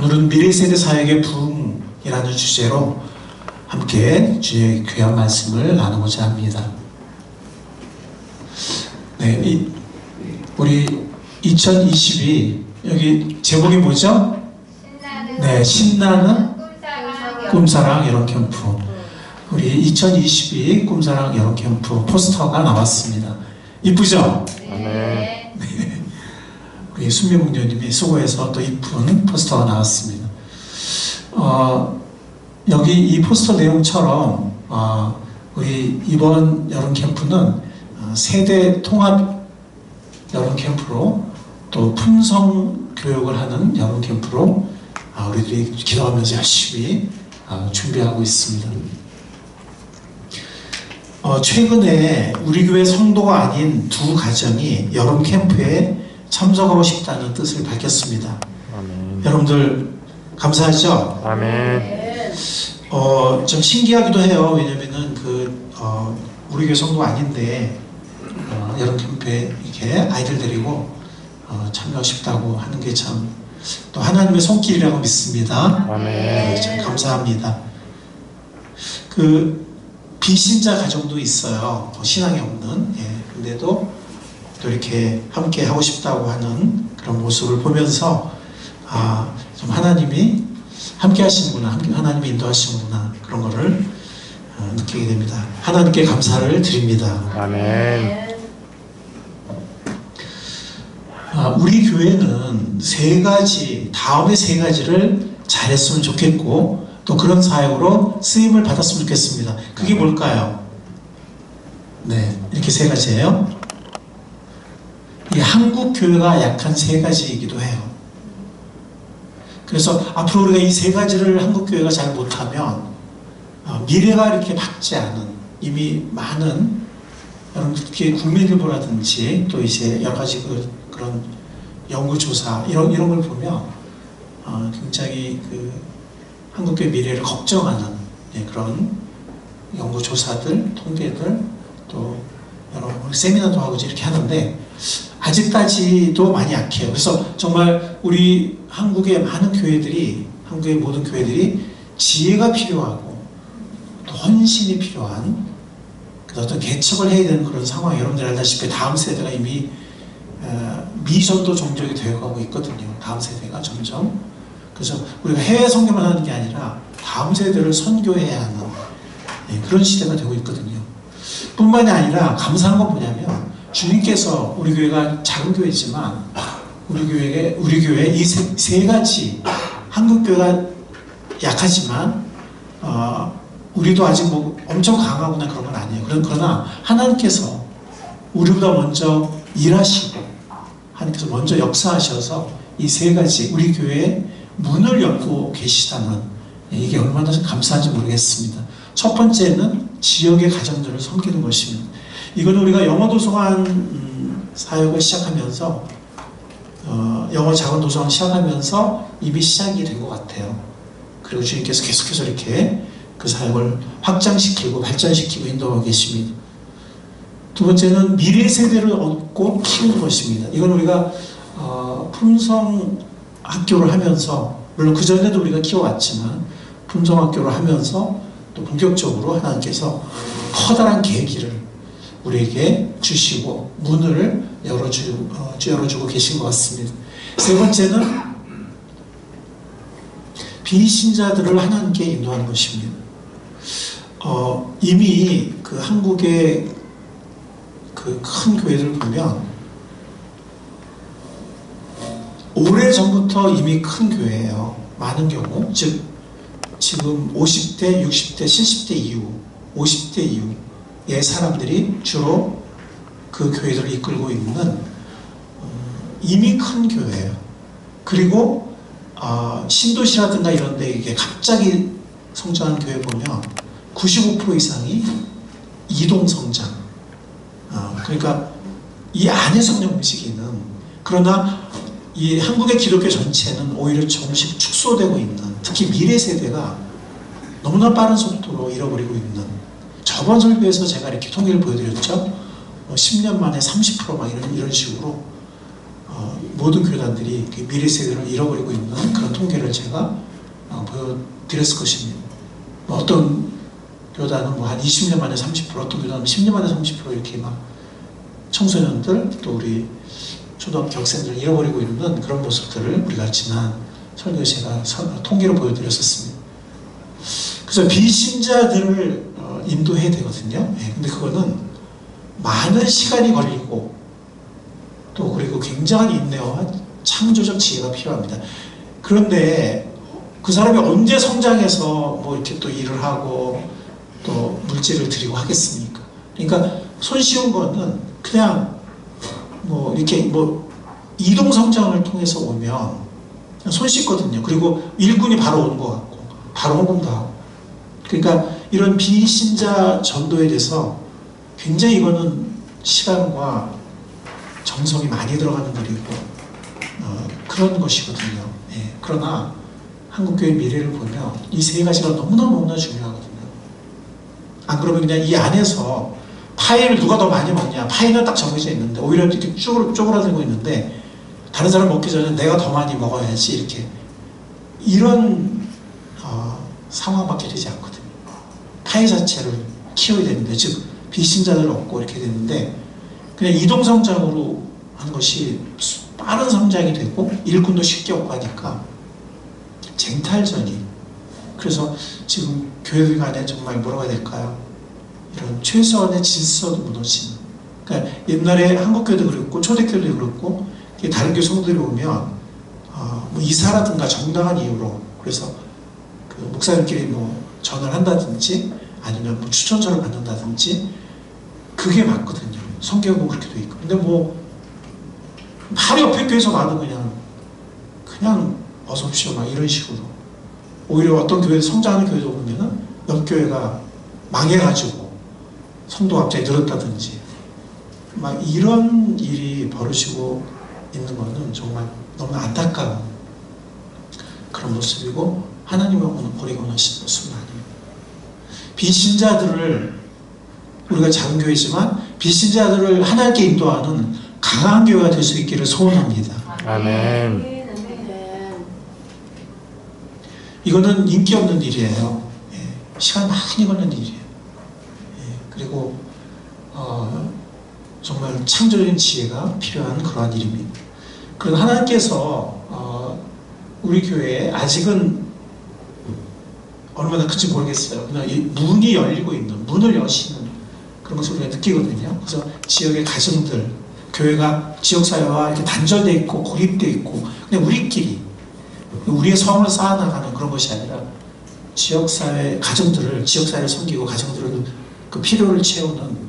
오늘은 미래세대 사역의 부흥이라는 주제로 함께 주의 귀한 말씀을 나누고자 합니다. 네, 우리 2022 여기 제목이 뭐죠? 네, 신나는 꿈사랑 여름 캠프. 우리 2022 꿈사랑 여름 캠프 포스터가 나왔습니다. 이쁘죠? 네. 우리 순미목녀님이 수고해서 또 이쁜 포스터가 나왔습니다. 여기 이 포스터 내용처럼 우리 이번 여름 캠프는 세대 통합 여름 캠프로 또 품성 교육을 하는 여름 캠프로 우리들이 기도하면서 열심히 준비하고 있습니다. 최근에 우리 교회 성도가 아닌 두 가정이 여름 캠프에 참석하고 싶다는 뜻을 밝혔습니다. 아멘. 여러분들 감사하죠? 아멘. 좀 신기하기도 해요. 왜냐면은 우리 교회 성도가 아닌데 여름 캠프에 이렇게 아이들 데리고 참여하고 싶다고 하는 게 참 또 하나님의 손길이라고 믿습니다. 아멘. 네, 참 감사합니다. 비신자 가정도 있어요. 신앙이 없는. 근데도 또 이렇게 함께 하고 싶다고 하는 그런 모습을 보면서 좀 하나님이 함께 하시는구나, 하나님이 인도하시는구나, 그런 거를 느끼게 됩니다. 하나님께 감사를 드립니다. 아멘. 우리 교회는 다음에 세 가지를 잘했으면 좋겠고 또 그런 사역으로 쓰임을 받았으면 좋겠습니다. 그게 뭘까요? 네, 이렇게 세 가지예요. 이 한국 교회가 약한 세 가지이기도 해요. 그래서 앞으로 우리가 이 세 가지를 한국 교회가 잘 못하면 미래가 이렇게 밝지 않은, 이미 많은 여러분 특히 국민일보라든지 또 이제 여러 가지 그런 연구조사 이런 걸 보면 굉장히 한국교회 미래를 걱정하는 그런 연구조사들, 통계들, 또 여러 세미나도 하고 이렇게 하는데 아직까지도 많이 약해요. 그래서 정말 우리 한국의 모든 교회들이 지혜가 필요하고 또 헌신이 필요한 어떤 개척을 해야 되는 그런 상황. 여러분들 알다시피 다음 세대가 이미 미전도 종족이 되어가고 있거든요. 다음 세대가 점점. 그래서 우리가 해외 선교만 하는 게 아니라 다음 세대를 선교해야 하는 그런 시대가 되고 있거든요. 뿐만이 아니라 감사한 건 뭐냐면 주님께서 우리 교회가 작은 교회지만 우리 교회 이 세 가지, 한국 교회가 약하지만 우리도 아직 뭐 엄청 강하거나 그런 건 아니에요. 그러나 하나님께서 우리보다 먼저 일하시고 하나님께서 먼저 역사하셔서 이 세 가지 우리 교회에 문을 열고 계시다는, 이게 얼마나 감사한지 모르겠습니다. 첫 번째는 지역의 가정들을 섬기는 것입니다. 이건 우리가 영어도서관 사역을 시작하면서 영어 작은 도서관 시작하면서 이미 시작이 된 것 같아요. 그리고 주님께서 계속해서 이렇게 그 사역을 확장시키고 발전시키고 인도하고 계십니다. 두 번째는 미래 세대를 얻고 키우는 것입니다. 이건 우리가 품성 학교를 하면서, 물론 그전에도 우리가 키워왔지만 품성 학교를 하면서 또 본격적으로 하나님께서 커다란 계기를 우리에게 주시고 문을 열어주고 계신 것 같습니다. 세 번째는 비신자들을 하나님께 인도하는 것입니다. 이미 한국의 큰 교회들 보면 오래전부터 이미 큰 교회예요. 많은 경우, 즉 지금 50대, 60대, 70대 이후, 50대 이후의 사람들이 주로 그 교회들을 이끌고 있는 이미 큰 교회예요. 그리고 신도시라든가 이런 데 이게 갑자기 성장한 교회 보면 95% 이상이 이동성장. 그러니까 이 안에서 그냥 움직이는, 그러나 이 한국의 기독교 전체는 오히려 조금씩 축소되고 있는, 특히 미래 세대가 너무나 빠른 속도로 잃어버리고 있는, 저번 설교에서 제가 이렇게 통계를 보여드렸죠. 10년 만에 30% 막 이런 식으로 모든 교단들이 미래 세대를 잃어버리고 있는 그런 통계를 제가 보여드렸을 것입니다. 어떤 교단은 뭐 한 20년 만에 30%, 어떤 교단은 10년 만에 30% 이렇게 막 청소년들 또 우리 초등학교 학생들을 잃어버리고 있는 그런 모습들을 우리가 지난 설교에 제가 통계로 보여드렸었습니다. 그래서 비신자들을 인도해야 되거든요. 근데 그거는 많은 시간이 걸리고 또 그리고 굉장한 인내와 창조적 지혜가 필요합니다. 그런데 그 사람이 언제 성장해서 뭐 이렇게 또 일을 하고 또 물질을 드리고 하겠습니까? 그러니까 손쉬운 거는 그냥 뭐 이렇게 뭐 이동 성장을 통해서 오면 손쉽거든요. 그리고 일꾼이 바로 오는 것 같고 바로 헌금도 하고. 그러니까 이런 비신자 전도에 대해서 굉장히 이거는 시간과 정성이 많이 들어가는 일이고 그런 것이거든요. 그러나 한국교회 미래를 보면 이 세 가지가 너무나 중요하거든요. 안 그러면 그냥 이 안에서 파이를 누가 더 많이 먹냐, 파이는 딱 정해져 있는데 오히려 이렇게 쪼그라들고 있는데 다른 사람 먹기 전에 내가 더 많이 먹어야지 이렇게 이런 상황밖에 되지 않거든요. 파이 자체를 키워야 되는데 즉 비신자들을 얻고 이렇게 되는데 그냥 이동성장으로 하는 것이 빠른 성장이 되고 일꾼도 쉽게 얻고 하니까 쟁탈전이 그래서 지금 교회들 간에 정말 뭐라고 해야 될까요? 이런 최소한의 질서도 무너지는 그러니까 옛날에 한국교회도 그랬고 초대교회도 그랬고 다른 교회 성도들이 오면 뭐 이사라든가 정당한 이유로 그래서 그 목사님끼리 뭐 전화를 한다든지 아니면 뭐 추천서를 받는다든지 그게 맞거든요. 성경은 그렇게 돼 있고 근데 뭐 바로 옆에 교회에서 나도 그냥 어서 오십시오 막 이런 식으로 오히려 어떤 교회 성장하는 교회도 보면은 옆 교회가 망해가지고 성도가 갑자기 늘었다든지 막 이런 일이 벌어지고 있는 거는 정말 너무 안타까운 그런 모습이고 하나님을 버리고 나신 모습은 아니에요. 비신자들을 우리가 작은 교회지만 비신자들을 하나님께 인도하는 강한 교회가 될 수 있기를 소원합니다. 아멘. 이거는 인기 없는 일이에요. 시간 많이 걸리는 일이에요. 그리고 정말 창조적인 지혜가 필요한 그러한 일입니다. 그러나 하나님께서 우리 교회에 아직은 얼마나 큰지 모르겠어요. 그냥 이 문이 열리고 있는 문을 여시는 그런 것을 우리가 느끼거든요. 그래서 지역의 가정들, 교회가 지역사회와 이렇게 단절되어 있고 고립되어 있고 그냥 우리끼리 우리의 성을 쌓아나가는 그런 것이 아니라 지역사회, 가정들을 지역사회를 섬기고 가정들을 그 필요를 채우는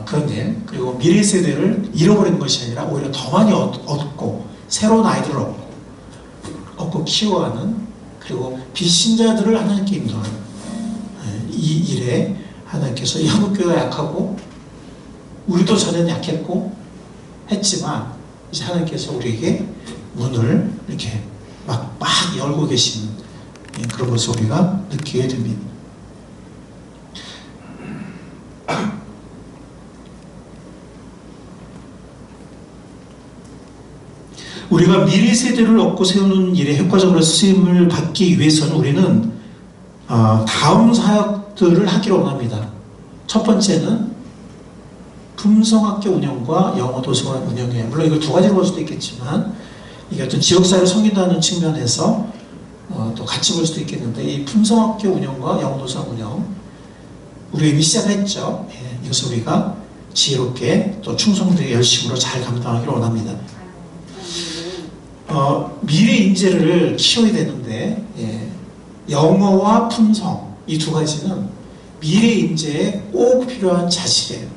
그런 일 그리고 미래 세대를 잃어버리는 것이 아니라 오히려 더 많이 얻고 새로운 아이들을 얻고 키워가는 그리고 비신자들을 하나님께 인도하는 이 일에 하나님께서 이 한국교회가 약하고 우리도 전에는 약했고 했지만 이제 하나님께서 우리에게 문을 이렇게 막 열고 계시는 그런 것을 우리가 느끼게 됩니다. 우리가 미래 세대를 얻고 세우는 일에 효과적으로 쓰임을 받기 위해서는 우리는 다음 사역들을 하기를 원합니다. 첫 번째는 품성학교 운영과 영어 도서관 운영이에요. 물론 이걸 두 가지로 볼 수도 있겠지만 이게 어떤 지역사회를 섬긴다는 측면에서 또 같이 볼 수도 있겠는데 이 품성학교 운영과 영어 도서관 운영 우리 이미 시작했죠. 이것을 우리가 지혜롭게 또 충성되게 열심으로 잘 감당하기를 원합니다. 미래 인재를 키워야 되는데 영어와 품성 이 두 가지는 미래 인재에 꼭 필요한 자질이에요.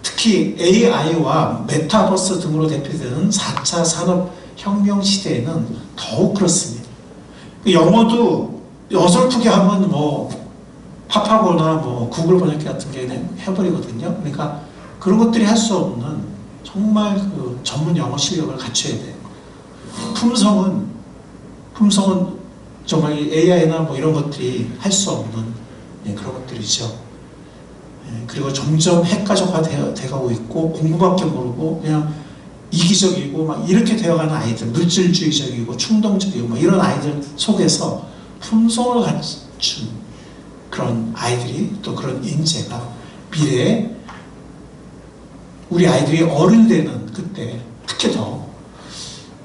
특히 AI와 메타버스 등으로 대표되는 4차 산업혁명 시대에는 더욱 그렇습니다. 영어도 어설프게 하면 뭐 팝하거나 뭐 구글 번역기 같은 게 해버리거든요. 그러니까 그런 것들이 할 수 없는 정말 그 전문 영어 실력을 갖춰야 돼요. 품성은 정말 AI나 뭐 이런 것들이 할 수 없는 그런 것들이죠. 그리고 점점 핵가족화 돼가고 있고 공부밖에 모르고 그냥 이기적이고 막 이렇게 되어가는 아이들, 물질주의적이고 충동적이고 막 이런 아이들 속에서 품성을 갖춘 그런 아이들이 또 그런 인재가 미래에 우리 아이들이 어른 되는 그때 특히 더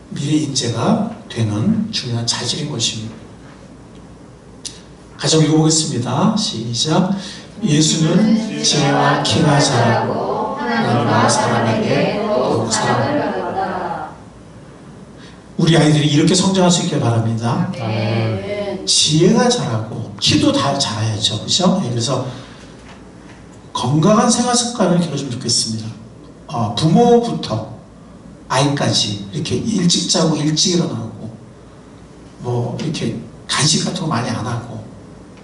미래 인재가 되는 중요한 자질인 것입니다. 같이 읽어보겠습니다. 시작. 예수는 지혜와 키가 자라고 하나님과 사람에게 더욱 사랑을 받았다. 우리 아이들이 이렇게 성장할 수 있길 바랍니다. 지혜가 자라고 키도 다 자라야죠. 그렇죠? 그래서 건강한 생활 습관을 길러주면 좋겠습니다. 부모부터 아이까지 이렇게 일찍 자고 일찍 일어나고 뭐 이렇게 간식 같은 거 많이 안 하고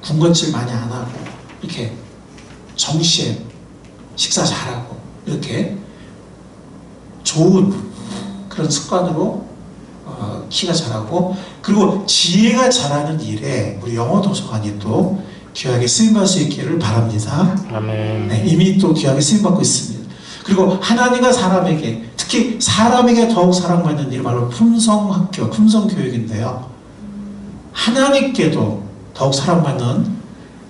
군것질 많이 안 하고 이렇게 정시에 식사 잘하고 이렇게 좋은 그런 습관으로 키가 자라고, 그리고 지혜가 자라는 일에 우리 영어 도서관이 또 귀하게 쓰임받을 수 있기를 바랍니다. 아멘. 네, 이미 또 귀하게 쓰임받고 있습니다. 그리고 하나님과 사람에게, 특히 사람에게 더욱 사랑받는 일, 바로 품성학교, 품성교육인데요. 하나님께도 더욱 사랑받는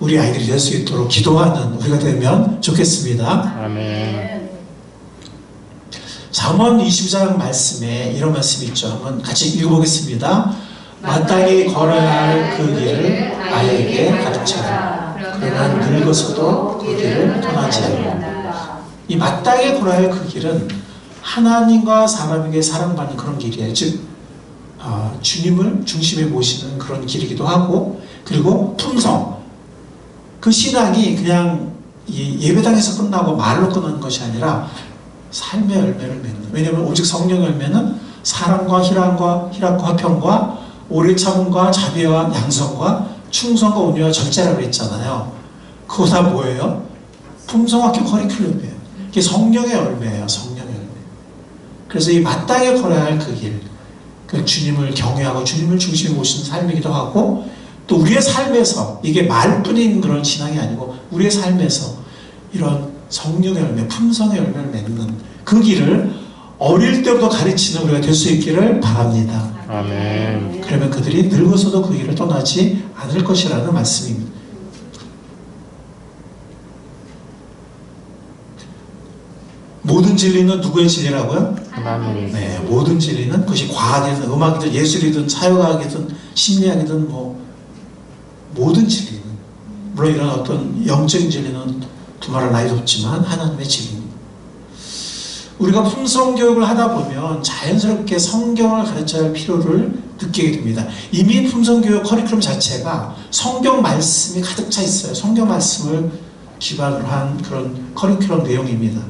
우리 아이들이 될 수 있도록 기도하는 우리가 되면 좋겠습니다. 아멘. 잠언 22장 말씀에 이런 말씀이 있죠. 한번 같이 읽어보겠습니다. 마땅히 걸어야 할 그 길을 아이에게 가르쳐라. 그러나 늙어서도 그 길을 떠나지 않는다. 이 마땅히 걸어야 할 그 길은 하나님과 사람에게 사랑받는 그런 길이에요. 즉 주님을 중심에 모시는 그런 길이기도 하고, 그리고 품성, 그 신앙이 그냥 예배당에서 끝나고 말로 끝나는 것이 아니라 삶의 열매를 맺는, 왜냐하면 오직 성령 열매는 사랑과 희락과 화평과 오래 참음과 자비와 양성과 충성과 온유와 절제라고 했잖아요. 그거 다 뭐예요? 품성학교 커리큘럼이에요. 이게 성령의 열매예요. 성령의 열매. 그래서 이 마땅히 걸어야 할 그 길, 그 주님을 경외하고 주님을 중심에 모시는 삶이기도 하고, 또 우리의 삶에서, 이게 말뿐인 그런 신앙이 아니고 우리의 삶에서 이런 성령의 열매, 품성의 열매를 맺는 그 길을 어릴 때부터 가르치는 우리가 될 수 있기를 바랍니다. 아멘. 그러면 그들이 늙어서도 그 길을 떠나지 않을 것이라는 말씀입니다. 모든 진리는 누구의 진리라고요? 하나님. 네, 모든 진리는, 그것이 과학이든 음악이든 예술이든 사회과학이든 심리학이든 뭐 모든 진리는, 물론 이런 어떤 영적인 진리는 두말할 나위도 없지만 하나님의 진리입니다. 우리가 품성교육을 하다 보면 자연스럽게 성경을 가르쳐야 할 필요를 느끼게 됩니다. 이미 품성교육 커리큘럼 자체가 성경 말씀이 가득 차 있어요. 성경 말씀을 기반으로 한 그런 커리큘럼 내용입니다.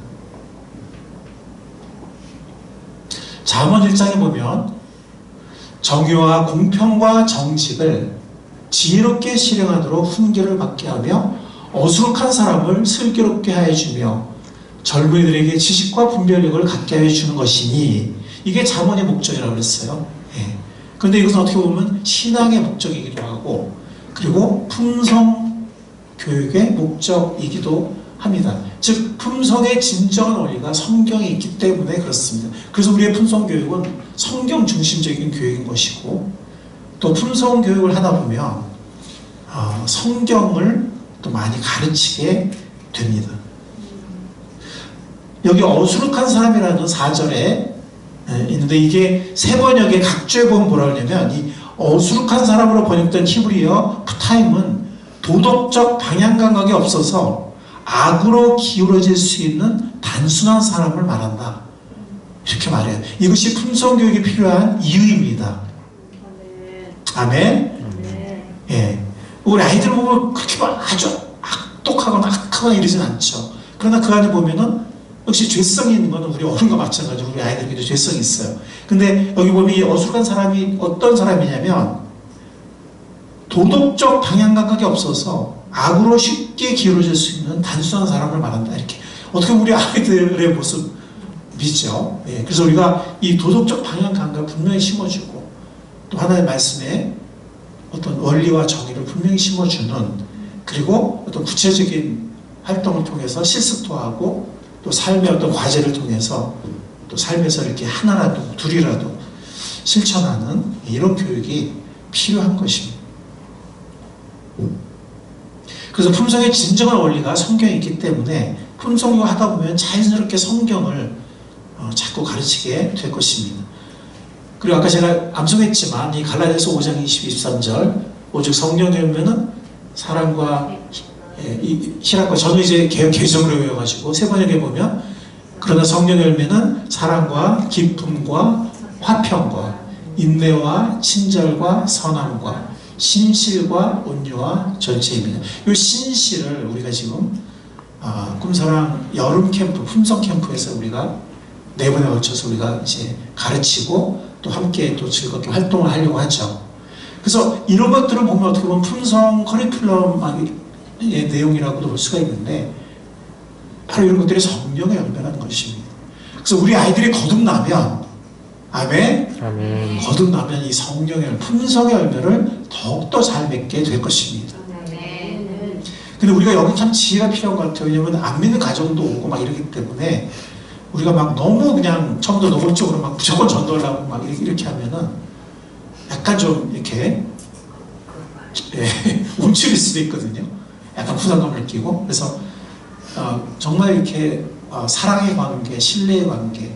잠언 1장에 보면 정의와 공평과 정직을 지혜롭게 실행하도록 훈계를 받게 하며 어수룩한 사람을 슬기롭게 하여 주며 젊은이들에게 지식과 분별력을 갖게 하여 주는 것이니, 이게 잠언의 목적이라고 그랬어요. 그런데 이것은 어떻게 보면 신앙의 목적이기도 하고, 그리고 품성 교육의 목적이기도 합니다. 즉 품성의 진정한 원리가 성경에 있기 때문에 그렇습니다. 그래서 우리의 품성 교육은 성경 중심적인 교육인 것이고, 또 품성 교육을 하다 보면 성경을 또 많이 가르치게 됩니다. 여기 어수룩한 사람이라는 4절에 있는데, 이게 세 번역의 각주에 보면 뭐라 그러냐면, 이 어수룩한 사람으로 번역된 히브리어 푸타임은 도덕적 방향 감각이 없어서 악으로 기울어질 수 있는 단순한 사람을 말한다, 이렇게 말해요. 이것이 품성교육이 필요한 이유입니다. 아멘. 예, 우리 아이들 보면 그렇게 아주 악독하거나 악하거나 이러진 않죠. 그러나 그 안에 보면은 역시 죄성이 있는 것은 우리 어른과 마찬가지로 우리 아이들에게도 죄성이 있어요. 근데 여기 보면 이 어수룩한 사람이 어떤 사람이냐면, 도덕적 방향 감각이 없어서 악으로 쉽게 기울어질 수 있는 단순한 사람을 말한다, 이렇게. 어떻게 보면 우리 아이들의 모습이죠. 예, 그래서 우리가 이 도덕적 방향 감각을 분명히 심어주고, 또 하나의 말씀에 어떤 원리와 정의를 분명히 심어주는, 그리고 어떤 구체적인 활동을 통해서 실습도 하고 또 삶의 어떤 과제를 통해서 또 삶에서 이렇게 하나라도 둘이라도 실천하는 이런 교육이 필요한 것입니다. 그래서 품성의 진정한 원리가 성경에 있기 때문에 품성교육 하다 보면 자연스럽게 성경을 자꾸 가르치게 될 것입니다. 그리고 아까 제가 암송했지만 이 갈라디아서 5장 23절 오직 성령의 열매는 사랑과 희락과 저는 이제 개정으로 외워가지고 세 번역에 보면 그러나 성령의 열매는 사랑과 기쁨과 화평과 인내와 친절과 선함과 신실과 온유와 절제입니다. 이 신실을 우리가 지금 꿈사랑 여름 캠프, 품성 캠프에서 우리가 4번에 걸쳐서 우리가 이제 가르치고 또 함께 또 즐겁게 활동을 하려고 하죠. 그래서 이런 것들을 보면 어떻게 보면 품성 커리큘럼의 내용이라고도 볼 수가 있는데 바로 이런 것들이 성령의 열매라는 것입니다. 그래서 우리 아이들이 거듭나면 아멘. 아멘. 거듭나면 이 성령의 품성의 열매를 더욱더 잘 맺게 될 것입니다. 근데 우리가 여기 참 지혜가 필요한 것 같아요. 왜냐면 안 믿는 가정도 오고 막 이러기 때문에 우리가 막 너무 그냥 처음부터 노골적으로 막 무조건 전도하려고 막 이렇게 하면은 약간 좀 이렇게 움츠릴 수도 있거든요. 약간 부담감을 느끼고 그래서 정말 이렇게 사랑의 관계, 신뢰의 관계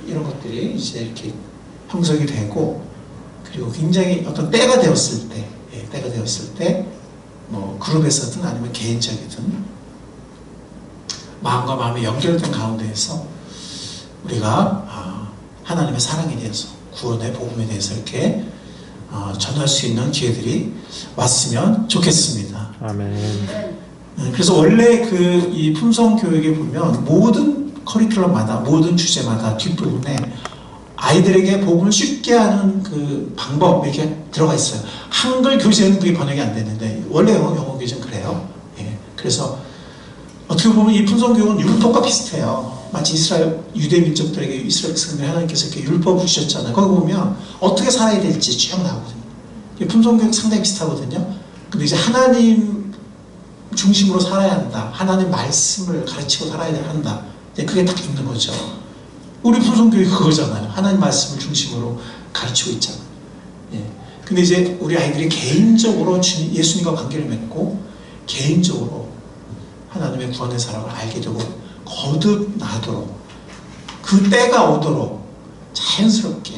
이런 것들이 이제 이렇게 형성이 되고 그리고 굉장히 어떤 때가 되었을 때 뭐 그룹에서든 아니면 개인적이든 마음과 마음이 연결된 가운데에서 우리가 하나님의 사랑에 대해서 구원의 복음에 대해서 이렇게 전할 수 있는 기회들이 왔으면 좋겠습니다. 아멘. 그래서 원래 이 품성 교육에 보면 모든 커리큘럼마다 모든 주제마다 뒷부분에 아이들에게 복음을 쉽게 하는 그 방법 이렇게 들어가 있어요. 한글 교재는 그게 번역이 안 되는데 원래 영어 교재는 그래요. 그래서 어떻게 보면 이 품성 교육은 율법과 비슷해요. 마치 이스라엘 유대 민족들에게 이스라엘 백성들 하나님께서 이렇게 율법을 주셨잖아요. 거기 보면 어떻게 살아야 될지 쭉 나오거든요. 품성 교육 상당히 비슷하거든요. 근데 이제 하나님 중심으로 살아야 한다. 하나님 말씀을 가르치고 살아야 한다. 그게 딱 있는 거죠. 우리 품성교육 그거잖아요. 하나님 말씀을 중심으로 가르치고 있잖아요. 근데 이제 우리 아이들이 개인적으로 예수님과 관계를 맺고 개인적으로 하나님의 구원의 사랑을 알게 되고 거듭나도록 그 때가 오도록 자연스럽게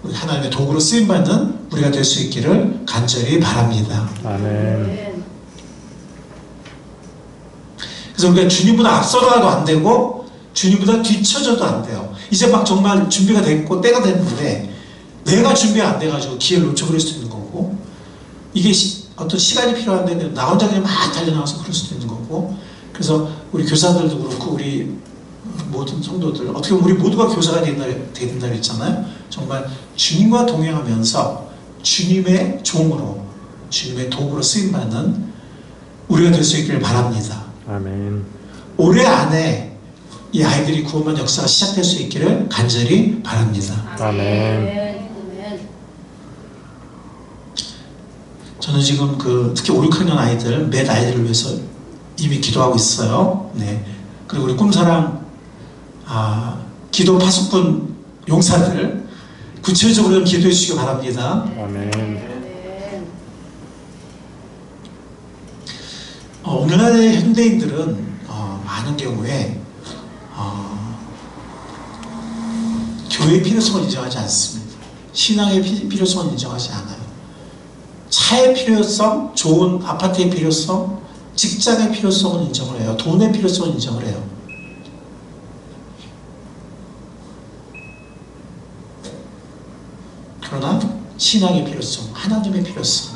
우리 하나님의 도구로 쓰임받는 우리가 될 수 있기를 간절히 바랍니다. 아멘. 그래서 우리가 주님보다 앞서가도 안 되고 주님보다 뒤처져도 안 돼요. 이제 막 정말 준비가 됐고 때가 됐는데 내가 준비가 안 돼가지고 기회를 놓쳐버릴 수도 있는 거고 이게 어떤 시간이 필요한데 나 혼자 그냥 막 달려나와서 그럴 수도 있는 거고 그래서 우리 교사들도 그렇고 우리 모든 성도들 어떻게 보면 우리 모두가 교사가 된다 그랬잖아요. 정말 주님과 동행하면서 주님의 종으로 주님의 도구로 쓰임받는 우리가 될 수 있기를 바랍니다. 아멘. 올해 안에 이 아이들이 구원받는 역사가 시작될 수 있기를 간절히 바랍니다. 아멘. 저는 지금 특히 5, 6학년 아이들, 몇 아이들을 위해서 이미 기도하고 있어요. 네. 그리고 우리 꿈사랑 기도 파수꾼 용사들 구체적으로 기도해 주시기 바랍니다. 아멘. 오늘날의 현대인들은 많은 경우에 교회의 필요성을 인정하지 않습니다. 신앙의 필요성을 인정하지 않아요. 차의 필요성, 좋은 아파트의 필요성, 직장의 필요성을 인정을 해요. 돈의 필요성을 인정을 해요. 그러나 신앙의 필요성, 하나님의 필요성,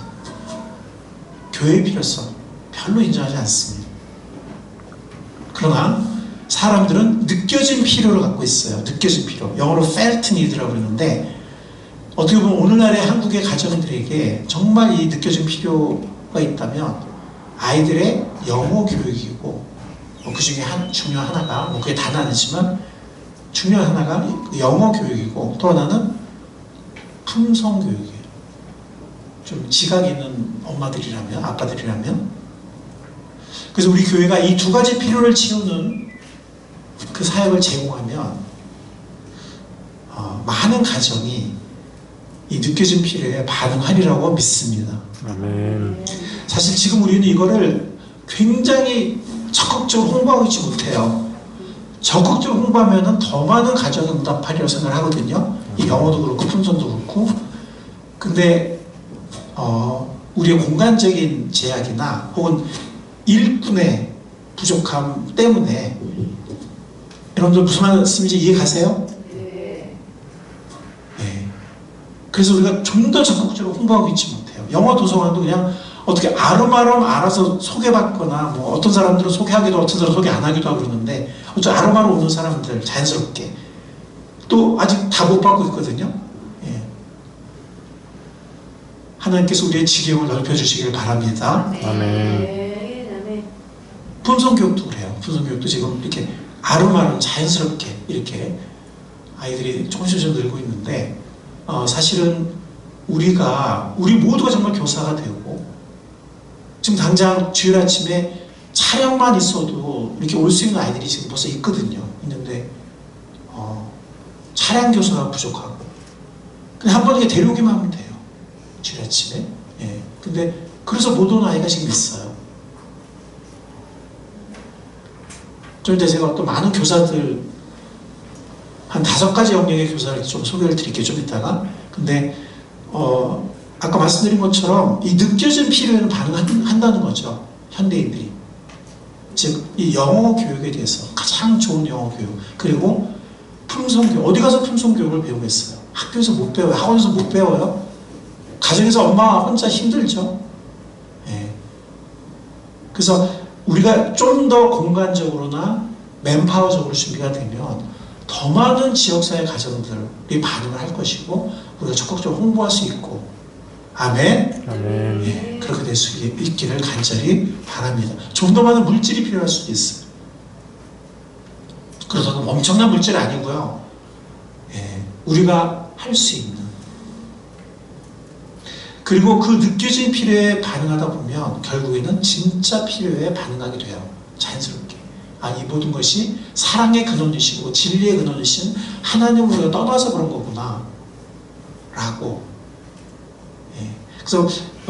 교회의 필요성 별로 인정하지 않습니다. 그러나 사람들은 느껴진 필요를 갖고 있어요. 느껴진 필요. 영어로 felt need라고 그러는데 어떻게 보면 오늘날의 한국의 가정들에게 정말 이 느껴진 필요가 있다면 아이들의 영어 교육이고 그 중에 중요한 하나가 그게 단 아니지만 중요한 하나가 영어 교육이고 또 하나는 품성 교육이에요. 좀 지각 있는 엄마들이라면 아빠들이라면 그래서 우리 교회가 이 두 가지 필요를 채우는 그 사역을 제공하면 많은 가정이 이 느껴진 필요에 반응하리라고 믿습니다. 아멘. 사실 지금 우리는 이거를 굉장히 적극적으로 홍보하고 있지 못해요. 적극적으로 홍보하면 더 많은 가정이 응답하리라고 생각을 하거든요. 이 영어도 그렇고 품성도 그렇고. 근데 우리의 공간적인 제약이나 혹은 일꾼의 부족함 때문에, 여러분들 무슨 말씀인지 이해 가세요? 네. 그래서 우리가 좀 더 적극적으로 홍보하고 있지 못해요. 영어 도서관도 그냥 어떻게 아름아름 알아서 소개받거나, 뭐 어떤 사람들은 소개하기도 어떤 사람은 소개 안 하기도 하고 그러는데, 어쩌 아름아름 오는 사람들 자연스럽게 또 아직 다 못 받고 있거든요. 하나님께서 우리의 지경을 넓혀주시길 바랍니다. 아멘. 품성교육도 그래요. 품성교육도 지금 이렇게 아름아름 자연스럽게 이렇게 아이들이 조금씩 늘고 있는데, 사실은 우리 모두가 정말 교사가 되고, 지금 당장 주일 아침에 촬영만 있어도 이렇게 올 수 있는 아이들이 지금 벌써 있는데 차량 교사가 부족하고, 그냥 한 번 이렇게 데려오기만 하면 돼요. 주일 아침에. 근데 그래서 못 오는 아이가 지금 있어요. 좀 이제 제가 또 많은 교사들, 한 5가지 영역의 교사를 좀 소개를 드릴게요, 좀 이따가. 근데 아까 말씀드린 것처럼 이 느껴진 필요에는 반응한다는 거죠, 현대인들이. 즉 이 영어 교육에 대해서 가장 좋은 영어 교육, 그리고 품성교육. 어디 가서 품성교육을 배우겠어요? 학교에서 못 배워요. 학원에서 못 배워요. 가정에서 엄마 혼자 힘들죠. 그래서 우리가 좀 더 공간적으로나 맨파워적으로 준비가 되면 더 많은 지역사회 가정들이 반응을 할 것이고, 우리가 적극적으로 홍보할 수 있고. 아멘. 아멘. 그렇게 될 수 있기를 간절히 바랍니다. 좀 더 많은 물질이 필요할 수도 있어요. 그렇다고 엄청난 물질이 아니고요. 우리가 할 수 있는. 그리고 그 느껴진 필요에 반응하다 보면 결국에는 진짜 필요에 반응하게 돼요. 자연스럽게. 이 모든 것이 사랑의 근원이시고 진리의 근원이신 하나님을 우리가 떠나서 그런 거구나 라고. 그래서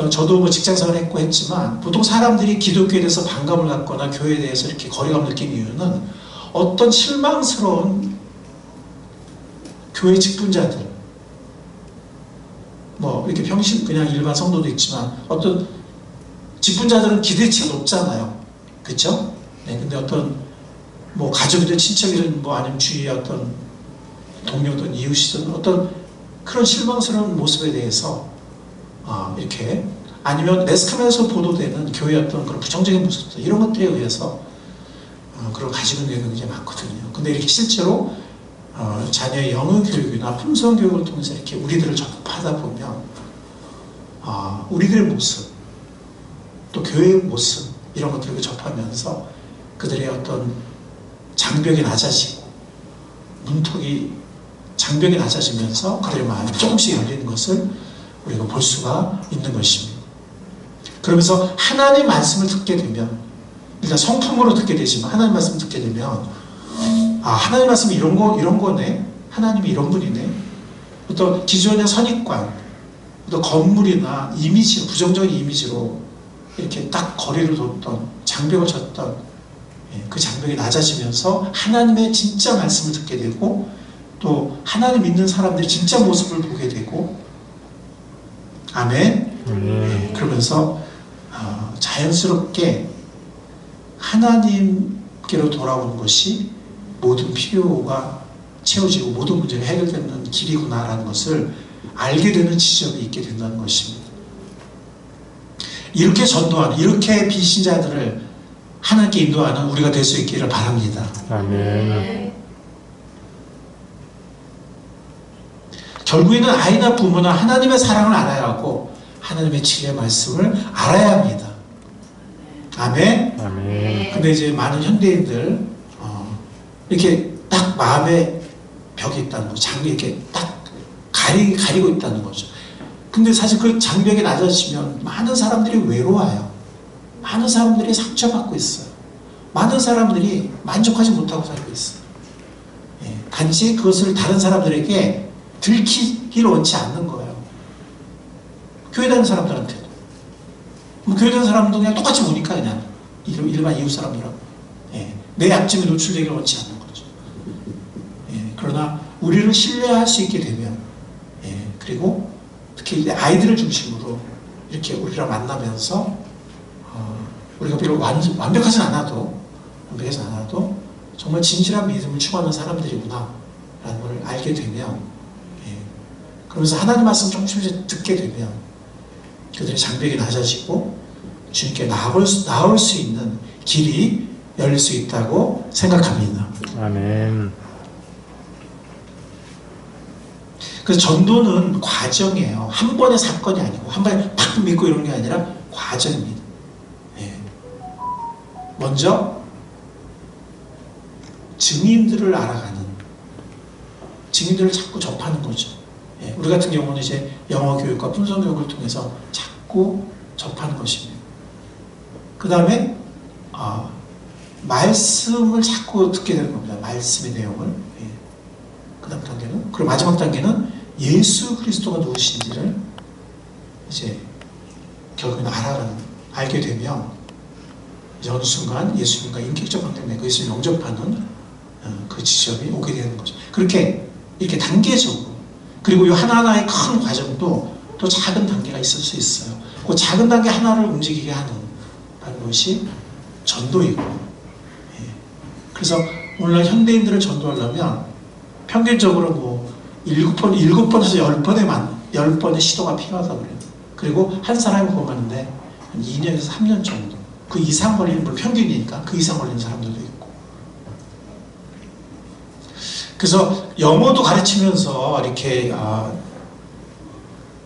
저도 뭐 직장생활 했고 했지만, 보통 사람들이 기독교에 대해서 반감을 갖거나 교회에 대해서 이렇게 거리감을 느끼는 이유는 어떤 실망스러운 교회 직분자들, 뭐 이렇게 평신 그냥 일반 성도도 있지만 어떤 직분자들은 기대치가 높잖아요. 그렇죠? 근데 어떤 뭐 가족이든 친척이든 뭐 아니면 주위의 어떤 동료든 이웃이든 어떤 그런 실망스러운 모습에 대해서 이렇게, 아니면 매스컴에서 보도되는 교회의 어떤 그런 부정적인 모습들, 이런 것들에 의해서 그런 가지고 있는 경우가 굉장히 많거든요. 근데 이렇게 실제로 자녀의 영어 교육이나 품성 교육을 통해서 이렇게 우리들을 접하다 보면 우리들의 모습, 또 교회의 모습, 이런 것들을 접하면서 그들의 어떤 장벽이 낮아지고 문턱이 장벽이 낮아지면서 그들의 마음이 조금씩 열리는 것을 우리가 볼 수가 있는 것입니다. 그러면서 하나님의 말씀을 듣게 되면, 일단 성품으로 듣게 되지만 하나님의 말씀을 듣게 되면, 하나님의 말씀이 이런 거네, 하나님이 이런 분이네, 어떤 기존의 선입관, 어떤 건물이나 이미지, 부정적인 이미지로 이렇게 딱 거리를 뒀던, 장벽을 쳤던 그 장벽이 낮아지면서 하나님의 진짜 말씀을 듣게 되고, 또 하나님 믿는 사람들의 진짜 모습을 보게 되고. 아멘. 그러면서 자연스럽게 하나님께로 돌아오는 것이 모든 필요가 채워지고 모든 문제가 해결되는 길이구나라는 것을 알게 되는 지점이 있게 된다는 것입니다. 이렇게 전도하는, 이렇게 비신자들을 하나님께 인도하는 우리가 될 수 있기를 바랍니다. 아멘. 결국에는 아이나 부모나 하나님의 사랑을 알아야 하고 하나님의 진리의 말씀을 알아야 합니다. 아멘. 아멘. 근데 이제 많은 현대인들 이렇게 딱 마음에 벽이 있다는 거죠. 장벽이 이렇게 딱 가리고 있다는 거죠. 근데 사실 그 장벽이 낮아지면 많은 사람들이 외로워요. 많은 사람들이 상처받고 있어요. 많은 사람들이 만족하지 못하고 살고 있어요. 예, 단지 그것을 다른 사람들에게 들키기를 원치 않는 거예요. 교회 다니는 사람들한테도. 뭐 교회 다니는 사람도 그냥 똑같이 보니까 그냥 일반 이웃 사람들하고. 예, 내 약점이 노출되기를 원치 않는 거죠. 예, 그러나 우리를 신뢰할 수 있게 되면, 예, 그리고 특히 이제 아이들을 중심으로 이렇게 우리랑 만나면서 우리가 비록 완벽하진 않아도 정말 진실한 믿음을 추구하는 사람들이구나 라는 걸 알게 되면, 예, 그러면서 하나님 말씀 조금씩 듣게 되면 그들의 장벽이 낮아지고 주님께 나올 수 있는 길이 열릴 수 있다고 생각합니다. 아멘. 그래서 전도는 과정이에요. 한 번의 사건이 아니고 한 번에 팍 믿고 이런 게 아니라 과정입니다. 예. 먼저 증인들을 알아가는, 증인들을 자꾸 접하는 거죠. 예. 우리 같은 경우는 이제 영어 교육과 품성 교육을 통해서 자꾸 접하는 것입니다. 그 다음에 말씀을 자꾸 듣게 되는 겁니다. 말씀의 내용을. 예. 그 다음 단계는, 그리고 마지막 단계는 예수 그리스도가 누구신지를 이제 결국은 알게 되면 이제 어느 순간 예수님과 인격적 관계를 맺고 예수님을 영접하는 그 지점이 오게 되는 거죠. 그렇게 이렇게 단계적으로, 그리고 이 하나하나의 큰 과정도 또 작은 단계가 있을 수 있어요. 그 작은 단계 하나를 움직이게 하는 것이 전도이고, 예. 그래서 오늘날 현대인들을 전도하려면 평균적으로 뭐 7번에서 10번의 시도가 필요하다고 그래요. 그리고 한 사람이 구원하는데 한 2년에서 3년 정도, 그 이상 걸리는, 물 평균이니까 그 이상 걸리는 사람들도 있고. 그래서 영어도 가르치면서 이렇게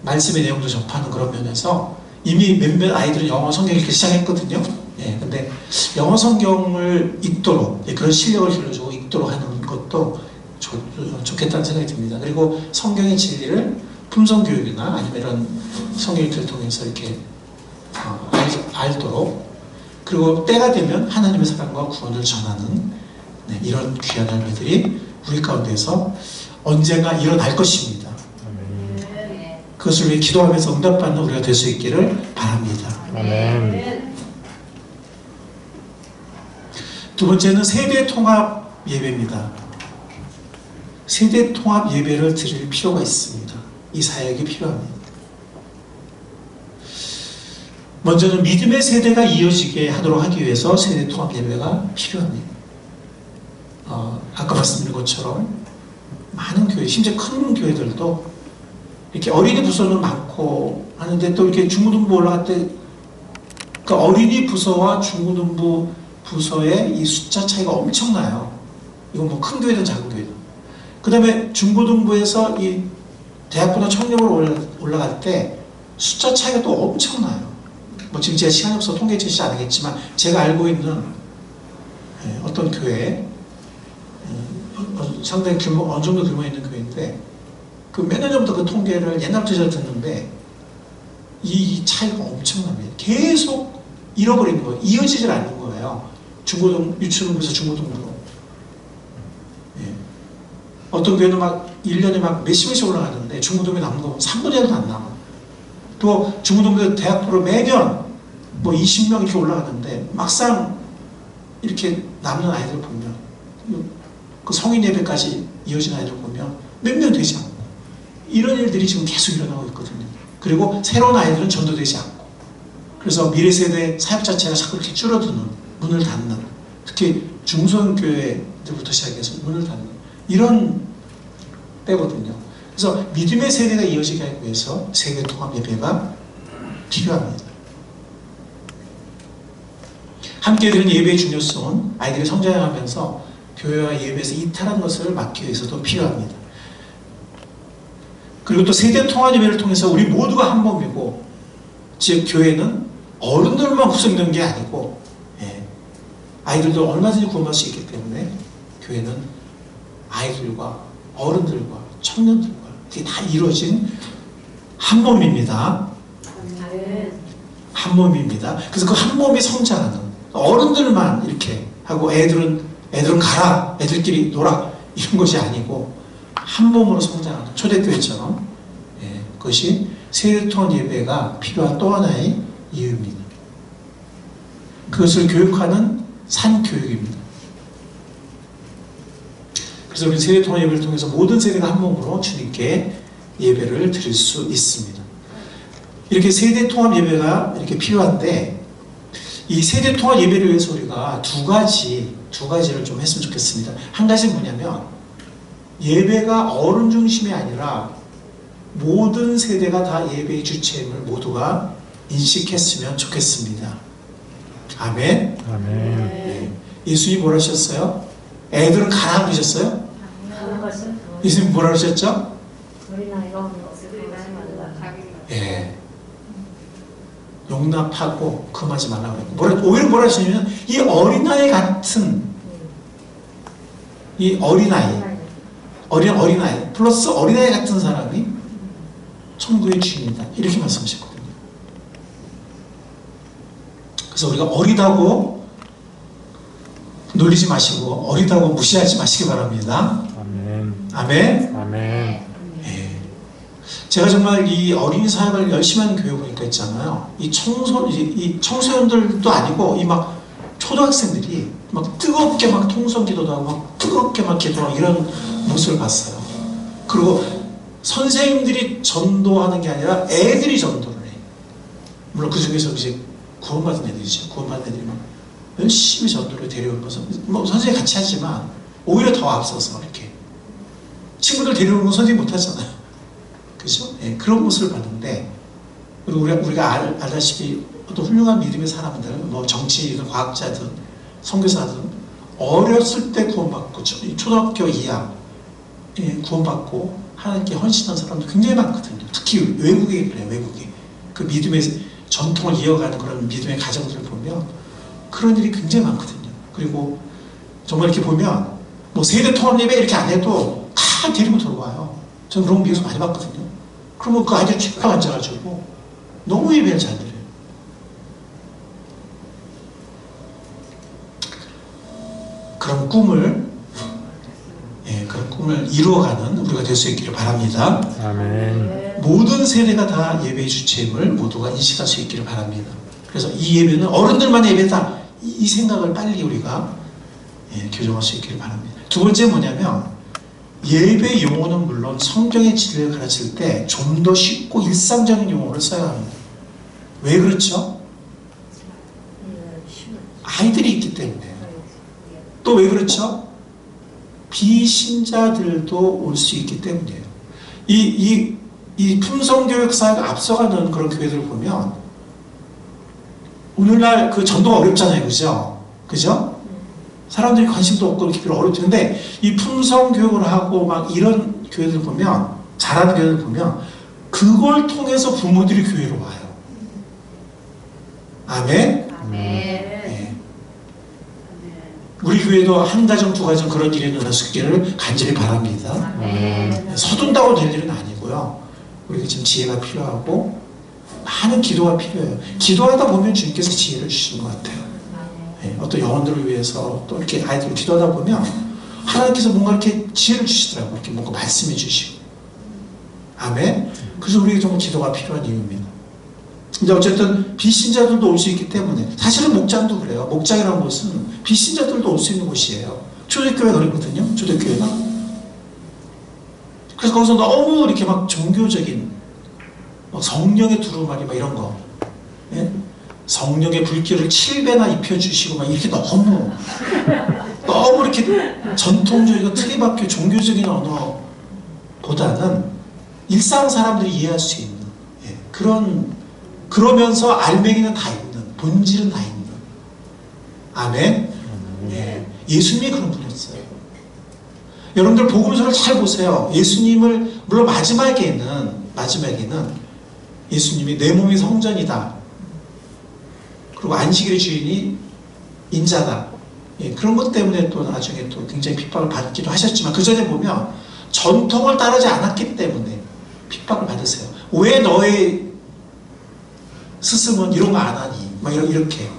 말씀의 내용도 접하는 그런 면에서 이미 몇몇 아이들은 영어 성경 읽기 시작했거든요. 예, 근데 영어 성경을 읽도록, 예, 그런 실력을 길러주고 읽도록 하는 것도 좋겠다는 생각이 듭니다. 그리고 성경의 진리를 품성교육이나 아니면 이런 성경을 통해서 이렇게 알도록, 그리고 때가 되면 하나님의 사랑과 구원을 전하는, 네, 이런 귀한 열매들이 우리 가운데서 언젠가 일어날 것입니다. 그것을 위해 기도하면서 응답받는 우리가 될 수 있기를 바랍니다. 아멘. 두 번째는 세대 통합 예배입니다. 세대 통합 예배를 드릴 필요가 있습니다. 이 사역이 필요합니다. 먼저는 믿음의 세대가 이어지게 하도록 하기 위해서 세대 통합 예배가 필요합니다. 아까 말씀드린 것처럼 많은 교회, 심지어 큰 교회들도 이렇게 어린이 부서는 많고 하는데, 또 이렇게 중고등부 올라갈 때 그 어린이 부서와 중고등부 부서의 이 숫자 차이가 엄청나요. 이건 뭐 큰 교회든 작은 교회든. 그 다음에 중고등부에서 이 대학보다 청년으로 올라갈 때 숫자 차이가 또 엄청나요. 뭐 지금 제가 시간이 없어서 통계 제시 안 하겠지만, 제가 알고 있는 어떤 교회, 상당히 어느 정도 규모 있는 교회인데, 그 몇 년 전부터 그 통계를 옛날부터 제가 듣는데, 이 차이가 엄청납니다. 계속 잃어버리는 거예요. 이어지질 않는 거예요. 유치원부에서 중고등부로. 예. 어떤 교회는 막 1년에 막 몇십명씩 올라가는데 중고등부에 남는 거 3분의 1도 안 남아. 또 중고등부 대학부로 매년 뭐 20명 이렇게 올라가는데, 막상 이렇게 남는 아이들 보면, 그 성인 예배까지 이어진 아이들 보면 몇 명 되지 않고, 이런 일들이 지금 계속 일어나고 있거든요. 그리고 새로운 아이들은 전도되지 않고, 그래서 미래 세대 사역 자체가 자꾸 이렇게 줄어드는, 문을 닫는, 특히 중소교회들부터 시작해서 문을 닫는 이런 때거든요. 그래서 믿음의 세대가 이어지게 하기 위해서 세대 통합 예배가 필요합니다. 함께 드리는 예배의 중요성은 아이들이 성장하면서 교회와 예배에서 이탈한 것을 막기 위해서도 필요합니다. 그리고 또 세대 통합 예배를 통해서 우리 모두가 한 몸이고, 즉 교회는 어른들만 구성된 게 아니고, 예, 아이들도 얼마든지 구원할 수 있기 때문에 교회는 아이들과 어른들과 청년들과 이게 다 이루어진 한 몸입니다. 한 몸입니다. 그래서 그 한 몸이 성장하는, 어른들만 이렇게 하고 애들은 가라, 애들끼리 놀아, 이런 것이 아니고 한 몸으로 성장하는 초대교회처럼, 예, 그것이 세대통합 예배가 필요한 또 하나의 이유입니다. 그것을 교육하는 산교육입니다. 그래서 우리 세대통합 예배를 통해서 모든 세대가 한 몸으로 주님께 예배를 드릴 수 있습니다. 이렇게 세대통합 예배가 이렇게 필요한데, 이 세대통합 예배를 위해서 우리가 두 가지를 좀 했으면 좋겠습니다. 한 가지는 뭐냐면, 예배가 어른 중심이 아니라 모든 세대가 다 예배의 주체임을 모두가 인식했으면 좋겠습니다. 아멘. 아멘. 네. 예수님이 뭐라 하셨어요? 애들은 가라 그러셨어요? 예수님이 뭐라 하셨죠? 예. 용납하고 금하지 말라고 했고, 오히려 뭐라 하시냐면, 이 어린아이 같은, 이 어린아이 플러스 어린아이 같은 사람이 천국의 주인이다, 이렇게 말씀하셨거든요. 그래서 우리가 어리다고 놀리지 마시고 어리다고 무시하지 마시기 바랍니다. 아멘. 아멘. 아멘. 예. 제가 정말 이 어린이 사역을 열심히 하는 교회 보니까 있잖아요. 이 청소년들도 아니고 이 막 초등학생들이 막 뜨겁게 막 통성기도도 하고 막 뜨겁게 막 기도하고 이런 모습을 봤어요. 그리고 선생님들이 전도하는 게 아니라 애들이 전도를 해. 물론 그 중에서 이제 구원받은 애들이죠. 구원받은 애들이 막 열심히 전도를 데려오는 것은 뭐 선생님이 같이 하지만 오히려 더 앞서서 이렇게 친구들 데려오는 건 선생님이 못하잖아요. 그죠? 예, 그런 모습을 봤는데, 그리고 우리가 알다시피 어떤 훌륭한 믿음의 사람들, 뭐 정치인이든 과학자든 선교사든 어렸을 때 구원받고 초등학교 이하 구원받고 하나님께 헌신한 사람들 굉장히 많거든요. 특히 외국에 그래요. 외국에 그 믿음의 전통을 이어가는 그런 믿음의 가정들을 보면 그런 일이 굉장히 많거든요. 그리고 정말 이렇게 보면 뭐 세대 통합 예배 이렇게 안 해도 다 데리고 들어와요. 저는 그런 거 미국에서 많이 봤거든요. 그러면 그 아이들이 쭉 앉아가지고 너무 예배를 잘 드려요. 그런 꿈을 이루어가는 우리가 될 수 있기를 바랍니다. 아멘. 모든 세대가 다 예배의 주체임을 모두가 인식할 수 있기를 바랍니다. 그래서 이 예배는 어른들만의 예배다, 이 생각을 빨리 우리가 교정할 수 있기를 바랍니다. 두 번째 뭐냐면, 예배 용어는 물론 성경의 진리를 가르칠 때 좀 더 쉽고 일상적인 용어를 써야 합니다. 왜 그렇죠? 아이들이 있기 때문에. 또 왜 그렇죠? 비신자들도 올 수 있기 때문이에요. 이 품성교육 사회가 앞서가는 그런 교회들을 보면 오늘날 그 전도가 어렵잖아요. 그죠? 사람들이 관심도 없고 이렇게 별로 어렵죠. 근데 이 품성교육을 하고 막 이런 교회들 보면, 잘하는 교회들 보면 그걸 통해서 부모들이 교회로 와요. 아멘? 네. 우리 교회도 한 가정, 두 가정 그런 일이 일어날 수 있기를 간절히 바랍니다. 서둔다고 될 일은 아니고요. 우리가 지금 지혜가 필요하고 많은 기도가 필요해요. 기도하다 보면 주님께서 지혜를 주시는 것 같아요. 어떤 영혼들을 위해서 또 이렇게 아이들을 기도하다 보면 하나님께서 뭔가 이렇게 지혜를 주시더라고요. 이렇게 뭔가 말씀해 주시고. 아멘? 그래서 우리에게 정말 기도가 필요한 이유입니다. 근데 어쨌든 비신자들도 올 수 있기 때문에, 사실은 목장도 그래요. 목장이라는 곳은 비신자들도 올 수 있는 곳이에요. 초대교회가 그랬거든요. 초대교회가. 그래서 거기서 너무 이렇게 막 종교적인 성령의 두루마리 막 이런 거, 성령의 불길을 7배나 입혀주시고 막 이렇게 너무 이렇게 전통적이고 틀리박혀 종교적인 언어보다는 일상 사람들이 이해할 수 있는 그러면서 알맹이는 다 있는, 본질은 다 있는. 아멘. 예수님이 그런 분이었어요. 여러분들 복음서를 잘 보세요. 예수님을, 물론 마지막에는 예수님이 내 몸이 성전이다, 그리고 안식일의 주인이 인자다, 그런 것 때문에 또 나중에 또 굉장히 핍박을 받기도 하셨지만, 그 전에 보면 전통을 따르지 않았기 때문에 핍박을 받으세요. 왜 너의 스승은 이런 거 안 하니? 막 이렇게.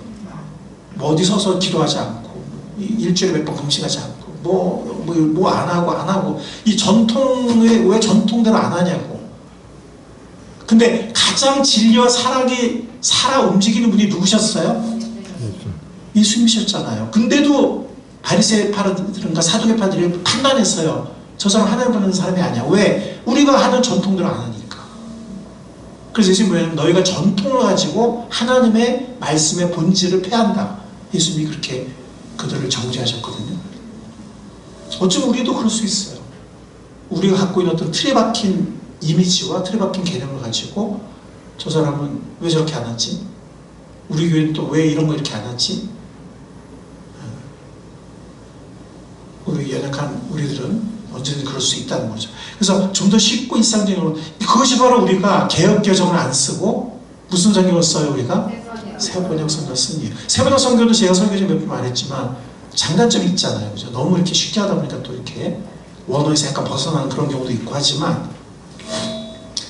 뭐 어디 서서 기도하지 않고, 일주일에 몇 번 금식하지 않고, 뭐 안 하고. 이 전통에 왜 전통대로 안 하냐고. 근데 가장 진리와 사랑이 살아 움직이는 분이 누구셨어요? 예수님이셨잖아요. 근데도 바리새파들과 사두개파들이 판단했어요. 저 사람 하나님 보는 사람이 아니야. 왜? 우리가 하는 전통대로 안 하니까. 그래서 예수님이 뭐냐면 너희가 전통을 가지고 하나님의 말씀의 본질을 패한다. 예수님이 그렇게 그들을 정죄하셨거든요. 어쩌면 우리도 그럴 수 있어요. 우리가 갖고 있는 어떤 틀에 박힌 이미지와 틀에 박힌 개념을 가지고 저 사람은 왜 저렇게 안 하지? 우리 교회는 또 왜 이런 거 이렇게 안 하지? 우리 연약한 우리들은 언제든 그럴 수 있다는 거죠. 그래서 좀 더 쉽고 일상적으로 그것이 바로 우리가 개역개정을 안 쓰고 무슨 성경을 써요 우리가? 새번역 성경을 쓴 이유. 새번역 성경도 제가 설교 좀 몇 번 말했지만 장단점이 있잖아요. 그죠? 너무 이렇게 쉽게 하다 보니까 또 이렇게 원어에서 약간 벗어나는 그런 경우도 있고 하지만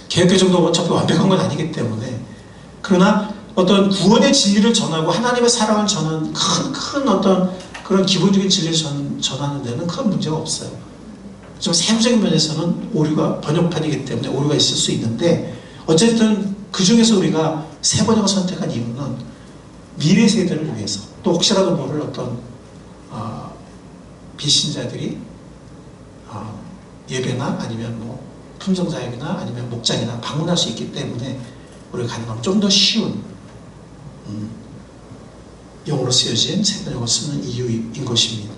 개역개정도 어차피 완벽한 건 아니기 때문에 그러나 어떤 구원의 진리를 전하고 하나님의 사랑을 전하는 큰 어떤 그런 기본적인 진리를 전하는 데는 큰 문제가 없어요. 좀 세부적인 면에서는 오류가 번역판이기 때문에 오류가 있을 수 있는데 어쨌든 그 중에서 우리가 새 번역을 선택한 이유는 미래 세대를 위해서 또 혹시라도 모를 어떤 비신자들이 예배나 아니면 뭐 품성사역이나 아니면 목장이나 방문할 수 있기 때문에 우리가 가능하면 좀 더 쉬운 영어로 쓰여진 새 번역을 쓰는 이유인 것입니다.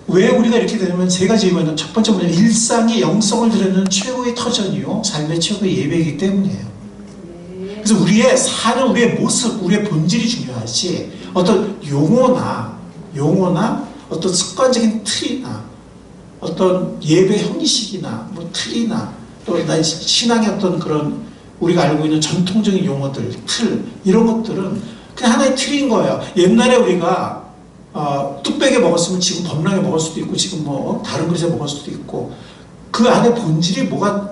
왜 우리가 이렇게 되냐면 세 가지 이유는 첫 번째 뭐냐면 일상의 영성을 드러내는 최고의 터전이요 삶의 최고의 예배이기 때문이에요. 그래서 우리의 사는 우리의 모습, 우리의 본질이 중요하지 어떤 용어나 어떤 습관적인 틀이나 어떤 예배 형식이나 뭐 틀이나 또 신앙의 어떤 그런 우리가 알고 있는 전통적인 용어들, 틀 이런 것들은 그냥 하나의 틀인 거예요. 옛날에 우리가 뚝배기에 먹었으면 지금 범랑에 먹을 수도 있고 지금 뭐 다른 그릇에 먹을 수도 있고 그 안에 본질이 뭐가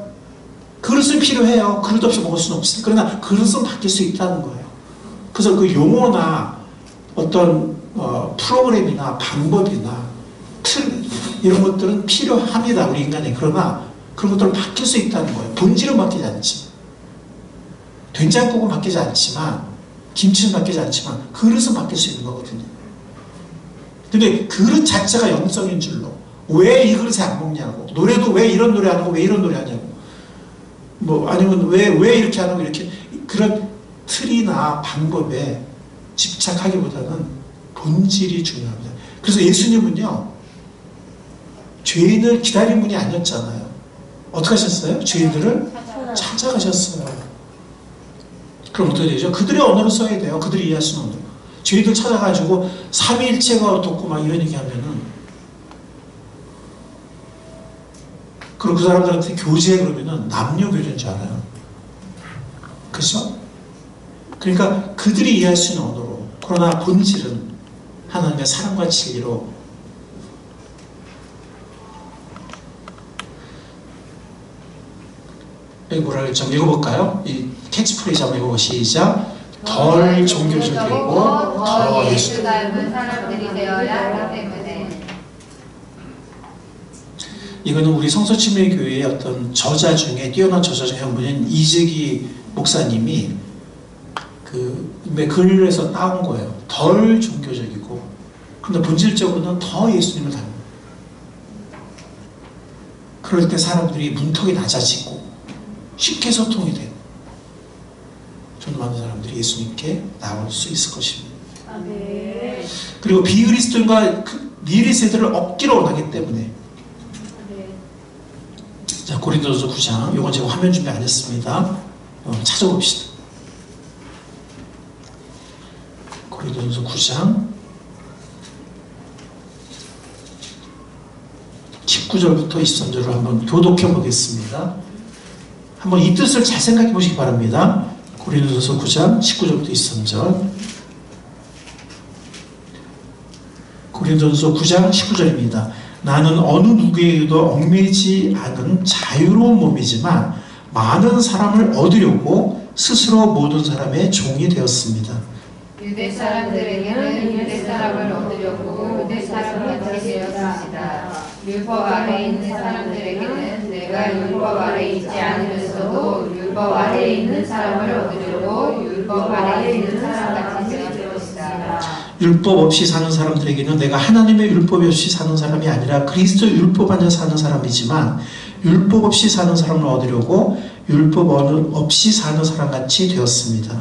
그릇은 필요해요. 그릇 없이 먹을 수는 없으니까. 그러나 그릇은 바뀔 수 있다는 거예요. 그래서 그 용어나 어떤 프로그램이나 방법이나 틀 이런 것들은 필요합니다. 우리 인간에. 그러나 그런 것들은 바뀔 수 있다는 거예요. 본질은 바뀌지 않지만 된장국은 바뀌지 않지만 김치는 바뀌지 않지만 그릇은 바뀔 수 있는 거거든요. 근데 그릇 자체가 영성인 줄로 왜 이 그릇에 안 먹냐고 노래도 왜 이런 노래 안 하고 왜 이런 노래 하냐고 뭐 아니면 왜 이렇게 안 하고 이렇게 그런 틀이나 방법에 집착하기보다는 본질이 중요합니다. 그래서 예수님은요 죄인을 기다린 분이 아니었잖아요. 어떻게 하셨어요? 죄인들을 찾아가셨어요. 그럼 어떻게 되죠? 그들의 언어로 써야 돼요. 그들이 이해할 수 있는 언어로. 죄인들 찾아가지고 삼위일체가 어떻고 막 이런 얘기 하면은 그리고 그 사람들한테 교제 그러면은 남녀 교제인 줄 알아요. 그렇죠? 그러니까 그들이 이해할 수 있는 언어로 그러나 본질은 하나님의 사랑과 진리로 여기 뭐라 그랬죠? 한번 읽어볼까요? 이 캐치프레이즈 한번 읽어보고 시작. 덜 종교적이고 더 예수 닮은 사람들이 되어야 하기 때문에 이거는 우리 성서침례교회의 어떤 저자 중에 뛰어난 저자 중에 한 분인 이재기 목사님이 그 글에서 따온 거예요. 덜 종교적이고 근데 본질적으로는 더 예수님을 닮은 그럴 때 사람들이 문턱이 낮아지고 쉽게 소통이 돼요. 좀 더 많은 사람들이 예수님께 나올 수 있을 것입니다. 아멘. 그리고 비그리스도인과 미래 세대를 억지로 원하기 때문에 자 고린도서 9장 이건 제가 화면 준비 안 했습니다. 찾아봅시다. 고린도서 9장 19절부터 23절을 한번 교독해 보겠습니다. 한번 이 뜻을 잘 생각해 보시기 바랍니다. 고린도서 9장 19절부터 23절. 고린도서 9장 19절입니다. 나는 어느 누구에게도 얽매이지 않은 자유로운 몸이지만 많은 사람을 얻으려고 스스로 모든 사람의 종이 되었습니다. 유대 사람들에게는 유대 사람을 얻으려고 유대 사람을 같이 되었습니다. 율법 아래에 있는 사람들에게는 내가 율법 아래에 있지 않으면서도 율법 아래에 있는 사람을 얻으려고 율법 아래에 있는 사람 같이 되었습니다. 율법 없이 사는 사람들에게는 내가 하나님의 율법 없이 사는 사람이 아니라 그리스도 율법 안에 사는 사람이지만 율법 없이 사는 사람을 얻으려고 율법 없이 사는 사람 같이 되었습니다.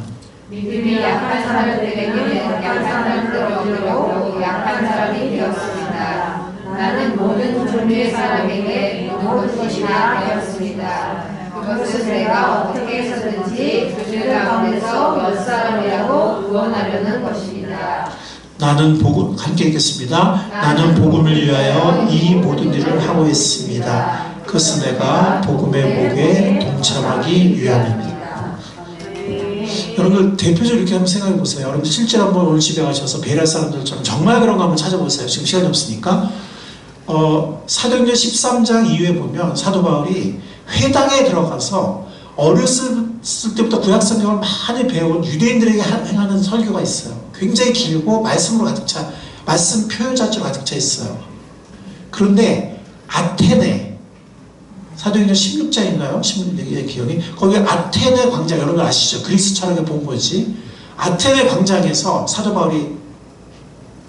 믿음이 약한 사람들에게는 약한 사람들을 얻으려고 약한 사람이 되었습니다. 나는 모든 종류의 사람에게 모든 것이나 되었습니다. 그것은 내가 어떻게 해서든지 그들 가운데서 몇 사람이라고 구원하려는 것입니다. 나는 복음, 함께 읽겠습니다. 나는 복음을 위하여 이 모든 일을 하고 있습니다. 그것은 내가 복음의 목에 동참하기 위함입니다. 여러분들 대표적으로 이렇게 한번 생각해 보세요. 여러분들 실제로 한번 오늘 집에 가셔서 베레아 사람들처럼 정말 그런 거 한번 찾아보세요. 지금 시간이 없으니까. 사도행전 13장 이후에 보면 사도 바울이 회당에 들어가서 어렸을 때부터 구약성경을 많이 배운 유대인들에게 행하는 설교가 있어요. 굉장히 길고 말씀으로 가득 차, 말씀 표현 자체로 가득 차 있어요. 그런데 아테네, 사도행전 16장인가요? 16장의 기억이. 거기 아테네 광장, 여러분 아시죠? 그리스 철학의 본거지. 아테네 광장에서 사도 바울이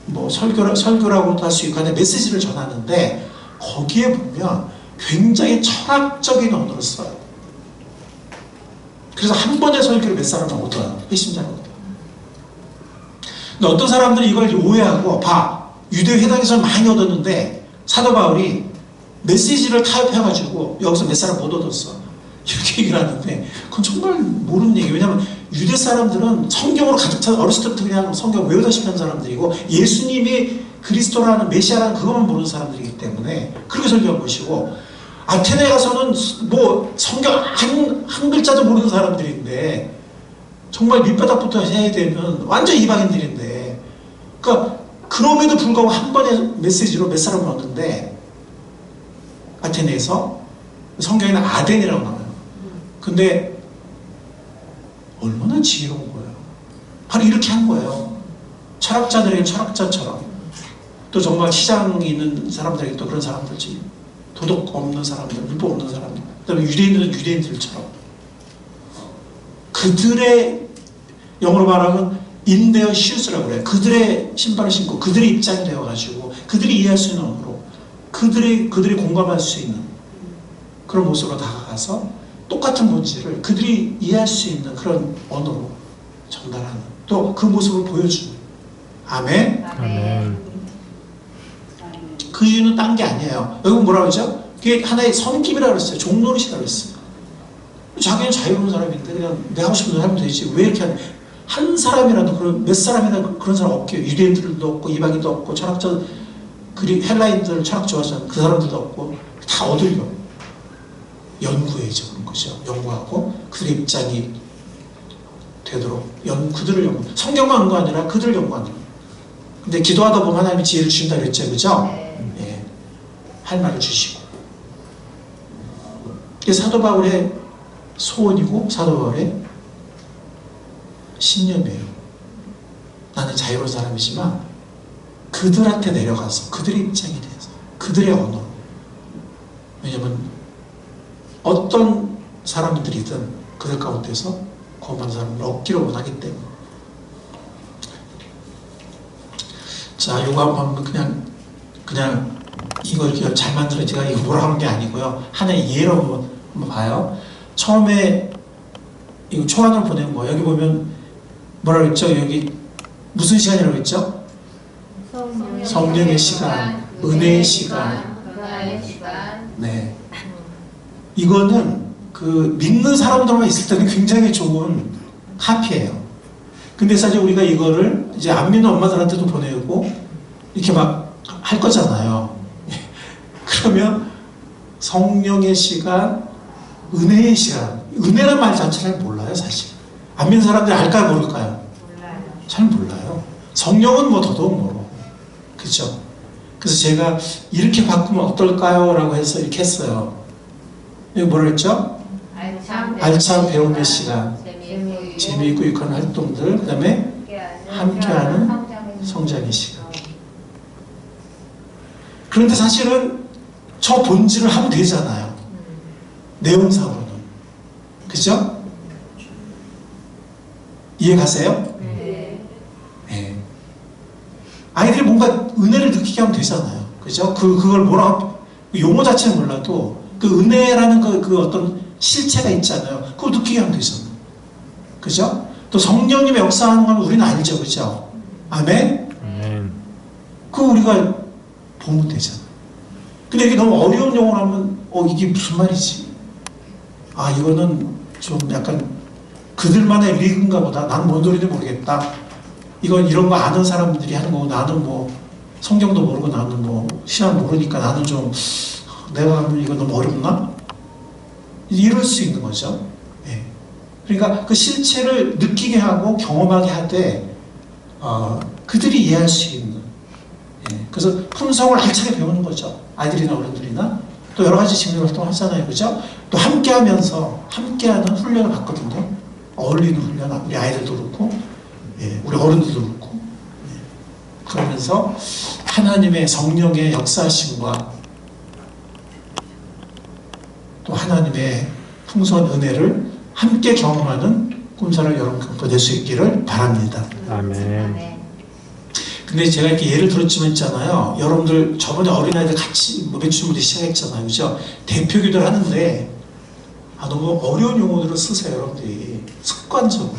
뭐 설교라고도 할 수 있고 하는 메시지를 전하는데 거기에 보면 굉장히 철학적인 언어를 써요. 그래서 한 번의 설교를 몇 사람을 얻어요. 회심자를 얻어요. 근데 어떤 사람들이 이걸 오해하고 유대 회당에서 많이 얻었는데 사도 바울이 메시지를 타협해가지고 여기서 몇 사람 못 얻었어. 이렇게 얘기를 하는데 그건 정말 모르는 얘기예요. 왜냐하면 유대 사람들은 성경으로 가득 차 어렸을 때부터 그냥 성경 외우다시피 한 사람들이고 예수님이 그리스도라는 메시아라는 그것만 모르는 사람들이기 때문에 그렇게 설교한 것이고 아테네 가서는 뭐 성경 한 글자도 모르는 사람들인데 정말 밑바닥부터 해야 되면 완전 이방인들인데 그러니까 그럼에도 불구하고 한 번의 메시지로 몇 사람을 얻는데 아테네에서 성경에는 아덴이라고 나와요. 근데 얼마나 지혜로운 거예요. 바로 이렇게 한 거예요. 철학자들에게 철학자처럼 또 정말 시장이 있는 사람들에게 또 그런 사람들지 도덕 없는 사람들, 율법 없는 사람들 그다음에 유대인들은 유대인들처럼 그들의 영어로 말하면 in their shoes라고 그래요. 그들의 신발을 신고 그들의 입장이 되어가지고 그들이 이해할 수 있는 언어로 그들이 공감할 수 있는 그런 모습으로 다가가서 똑같은 본질을 그들이 이해할 수 있는 그런 언어로 전달하는 또 그 모습을 보여주는 아멘. 아멘. 그 이유는 딴 게 아니에요. 여기 뭐라고 그러죠? 그게 하나의 섬김이라고 그랬어요. 종노릇이라고 그랬어요. 자기는 자유로운 사람인데 그냥 내가 하고 싶은 대로 하면 되지. 왜 이렇게 한 사람이라도 그런 몇 사람이라도 그런 사람 없게요. 유대인들도 없고 이방인도 없고 철학자 헬라인들 철학 좋아하잖아요. 그 사람들도 없고 다 얻으려 연구해야죠. 그런 거죠. 연구하고 그들의 입장이 되도록 그들을 연구. 성경만 연구 아니라 그들을 연구하는 거예요. 근데 기도하다 보면 하나님이 지혜를 주신다 그랬죠. 그죠? 예. 할 말을 주시고. 이게 사도 바울의 소원이고 사도 바울의 신념이에요. 나는 자유로운 사람이지만 그들한테 내려가서 그들의 입장에 대해서 그들의 언어로. 왜냐면 어떤 사람들이든 그들 가운데서 거룩한 사람을 얻기를 원하기 때문에. 자, 요거 한번 그냥 이거 이렇게 잘 만들어 제가 이거 뭐라 하는 게 아니고요. 하나의 예로 한번 봐요. 처음에 이거 초안을 보낸 거 여기 보면 뭐라 그랬죠? 여기 무슨 시간이라고 했죠? 성령의 시간, 은혜의 시간. 네. 이거는 그 믿는 사람들만 있을 때는 굉장히 좋은 카피예요. 근데 사실 우리가 이거를 이제 안 믿는 엄마들한테도 보내고 이렇게 막 할 거잖아요. 그러면 성령의 시간, 은혜의 시간. 은혜란 말 자체를 잘 몰라요, 사실. 안 믿는 사람들이 알까요, 모를까요? 잘 몰라요. 성령은 뭐 더더욱 모르고. 그죠? 그래서 제가 이렇게 바꾸면 어떨까요? 라고 해서 이렇게 했어요. 이거 뭐라 했죠? 알찬 배움의 시간. 재미있고 유익한 활동들, 그 다음에 함께하는 성장의 시간. 그런데 사실은 저 본질을 하면 되잖아요. 내용상으로는. 그죠? 이해 가세요? 네. 네. 아이들이 뭔가 은혜를 느끼게 하면 되잖아요. 그죠? 그걸 용어 자체는 몰라도 그 은혜라는 그 어떤 실체가 있잖아요. 그걸 느끼게 하면 되잖아요. 그죠? 또 성령님의 역사하는 건 우리는 알죠. 그죠? 아멘? 아멘. 그거 우리가 보면 되잖아요. 근데 이게 너무 어려운 용어로 하면 이게 무슨 말이지? 아, 이거는 좀 약간 그들만의 리그인가 보다. 나는 뭔 소리인지 모르겠다. 이건 이런 거 아는 사람들이 하는 거고, 나는 뭐 성경도 모르고 나는 뭐 신학 모르니까 나는 좀 내가 하면 이거 너무 어렵나? 이럴 수 있는 거죠. 예. 그러니까 그 실체를 느끼게 하고 경험하게 하되 그들이 이해할 수 있는. 예. 그래서 품성을 알차게 배우는 거죠. 아이들이나 어른들이나 또 여러 가지 직무 활동을 하잖아요. 그죠? 또 함께하면서 함께하는 훈련을 받거든요. 어울리는 훈련, 우리 아이들도 그렇고, 예, 우리 어른들도 그렇고. 예. 그러면서 하나님의 성령의 역사하심과 또 하나님의 풍성한 은혜를 함께 경험하는 꿈사를 여러분 보낼 수 있기를 바랍니다. 아멘. 근데 제가 이렇게 예를 들었지만 있잖아요. 여러분들 저번에 어린아이들 같이 매춘부터 시작했잖아요. 그죠? 대표 기도를 하는데 너무 어려운 용어들을 쓰세요. 여러분들이 습관적으로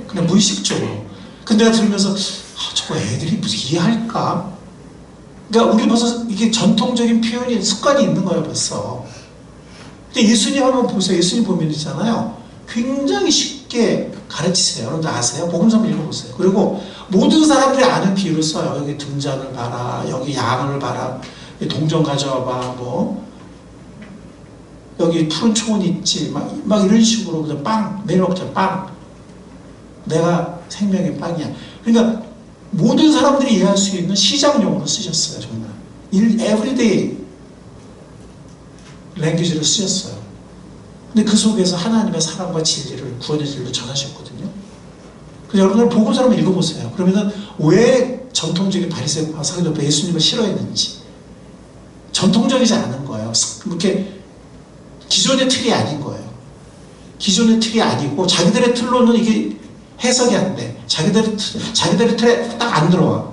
그냥 무의식적으로. 근데 내가 들으면서 저거 애들이 무슨 이해할까? 그러니까 우리 벌써 이게 전통적인 표현이 습관이 있는 거예요. 벌써. 근데 예수님 한번 보세요. 예수님 보면 있잖아요. 굉장히 쉽게 가르치세요. 여러분들 아세요? 복음서 한번 읽어보세요. 그리고 모든 사람들이 아는 비유를 써요. 여기 등잔을 봐라, 여기 양을 봐라, 동전 가져와봐, 뭐 여기 푸른 초원 있지, 막 이런 식으로 그냥 빵 내일 먹자, 빵. 내가 생명의 빵이야. 그러니까 모든 사람들이 이해할 수 있는 시장용어로 쓰셨어요. 정말 everyday 랭귀지를 쓰셨어요. 근데 그 속에서 하나님의 사랑과 진리를 구원의 진리를 전하셨거든요. 그래서 여러분들 복음서 한번 읽어보세요. 그러면은 왜 전통적인 바리새파 사기도파 예수님을 싫어했는지. 전통적이지 않은 거예요. 이렇게 기존의 틀이 아닌 거예요. 기존의 틀이 아니고 자기들의 틀로는 이게 해석이 안 돼. 자기들의 틀에 딱 안 들어와.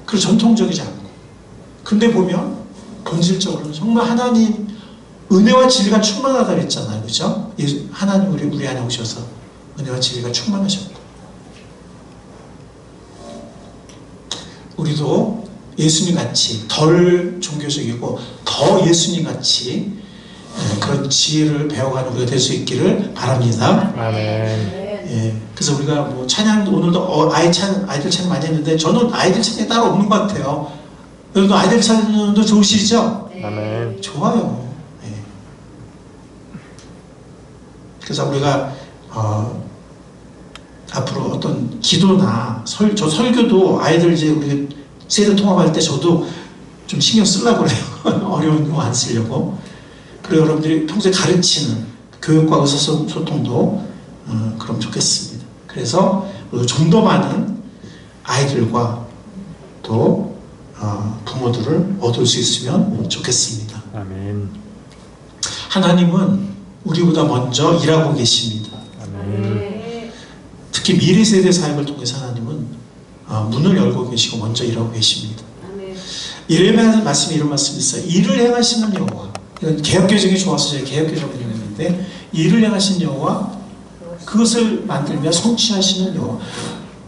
그리고 전통적이지 않고. 근데 보면 본질적으로는 정말 하나님 은혜와 진리가 충만하다 그랬잖아요. 그죠? 하나님 우리 안에 오셔서 은혜와 진리가 충만하셨고. 우리도 예수님 같이 덜 종교적이고 더 예수님 같이 그런 지혜를 배워가는 우리가 될 수 있기를 바랍니다. 아멘. 예, 그래서 우리가 뭐 찬양도 오늘도 아이들 찬양 많이 했는데 저는 아이들 찬양이 따로 없는 것 같아요. 여러분도 아이들 찬양도 좋으시죠? 아멘. 좋아요. 예. 그래서 우리가 앞으로 어떤 기도나 저 설교도 아이들 이제 우리 세대 통합할 때 저도 좀 신경 쓰려고 그래요. 어려운 거 안 쓰려고. 그리고 여러분들이 평소에 가르치는 교육과 의사소통도 그럼 좋겠습니다. 그래서 좀 더 많은 아이들과 또 부모들을 얻을 수 있으면 좋겠습니다. 아멘. 하나님은 우리보다 먼저 일하고 계십니다. 아멘. 특히 미래 세대 사역을 통해서 하나님은 문을 열고 계시고 먼저 일하고 계십니다. 예레미야 말씀에 이런 말씀이 있어요. 일을 행하시는 여호와. 이건 개혁개정이 좋아서 제가 개혁개정을 읽었는데 일을 행하시는 여호와 그것을 만들며 성취하시는 여호와.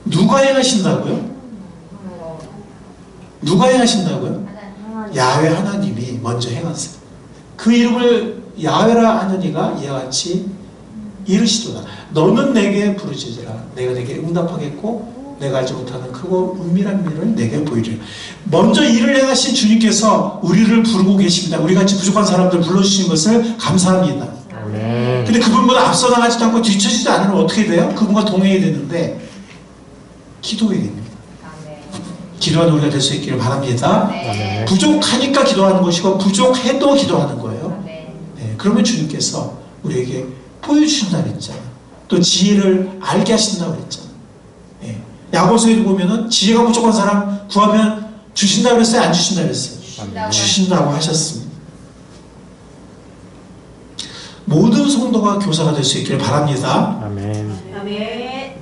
누가 행하신다고요? 누가 행하신다고요? 야훼 하나님이 먼저 행하세요. 그 이름을 야훼라 하느니가 이와 같이 이르시도다. 너는 내게 부르짖으라. 내가 내게 응답하겠고 내가 알지 못하는 크고 은밀한 일을 내게 보이리라. 먼저 일을 행하신 주님께서 우리를 부르고 계십니다. 우리같이 부족한 사람들 불러주신 것을 감사합니다. 아멘. 근데 그분보다 앞서 나가지도 않고 뒤처지도 않으면 어떻게 돼요? 그분과 동행해야 되는데 기도해야 됩니다. 기도하는 우리가 될 수 있기를 바랍니다. 아멘. 부족하니까 기도하는 것이고 부족해도 기도하는 거예요. 네, 그러면 주님께서 우리에게 보여주신다 그랬잖아요. 또 지혜를 알게 하신다고 그랬잖아요. 예. 야고보서에도 보면은 지혜가 부족한 사람 구하면 주신다고 그랬어요? 안 주신다고 그랬어요? 아멘. 주신다고 하셨습니다. 모든 성도가 교사가 될 수 있기를 바랍니다. 아멘. 아멘.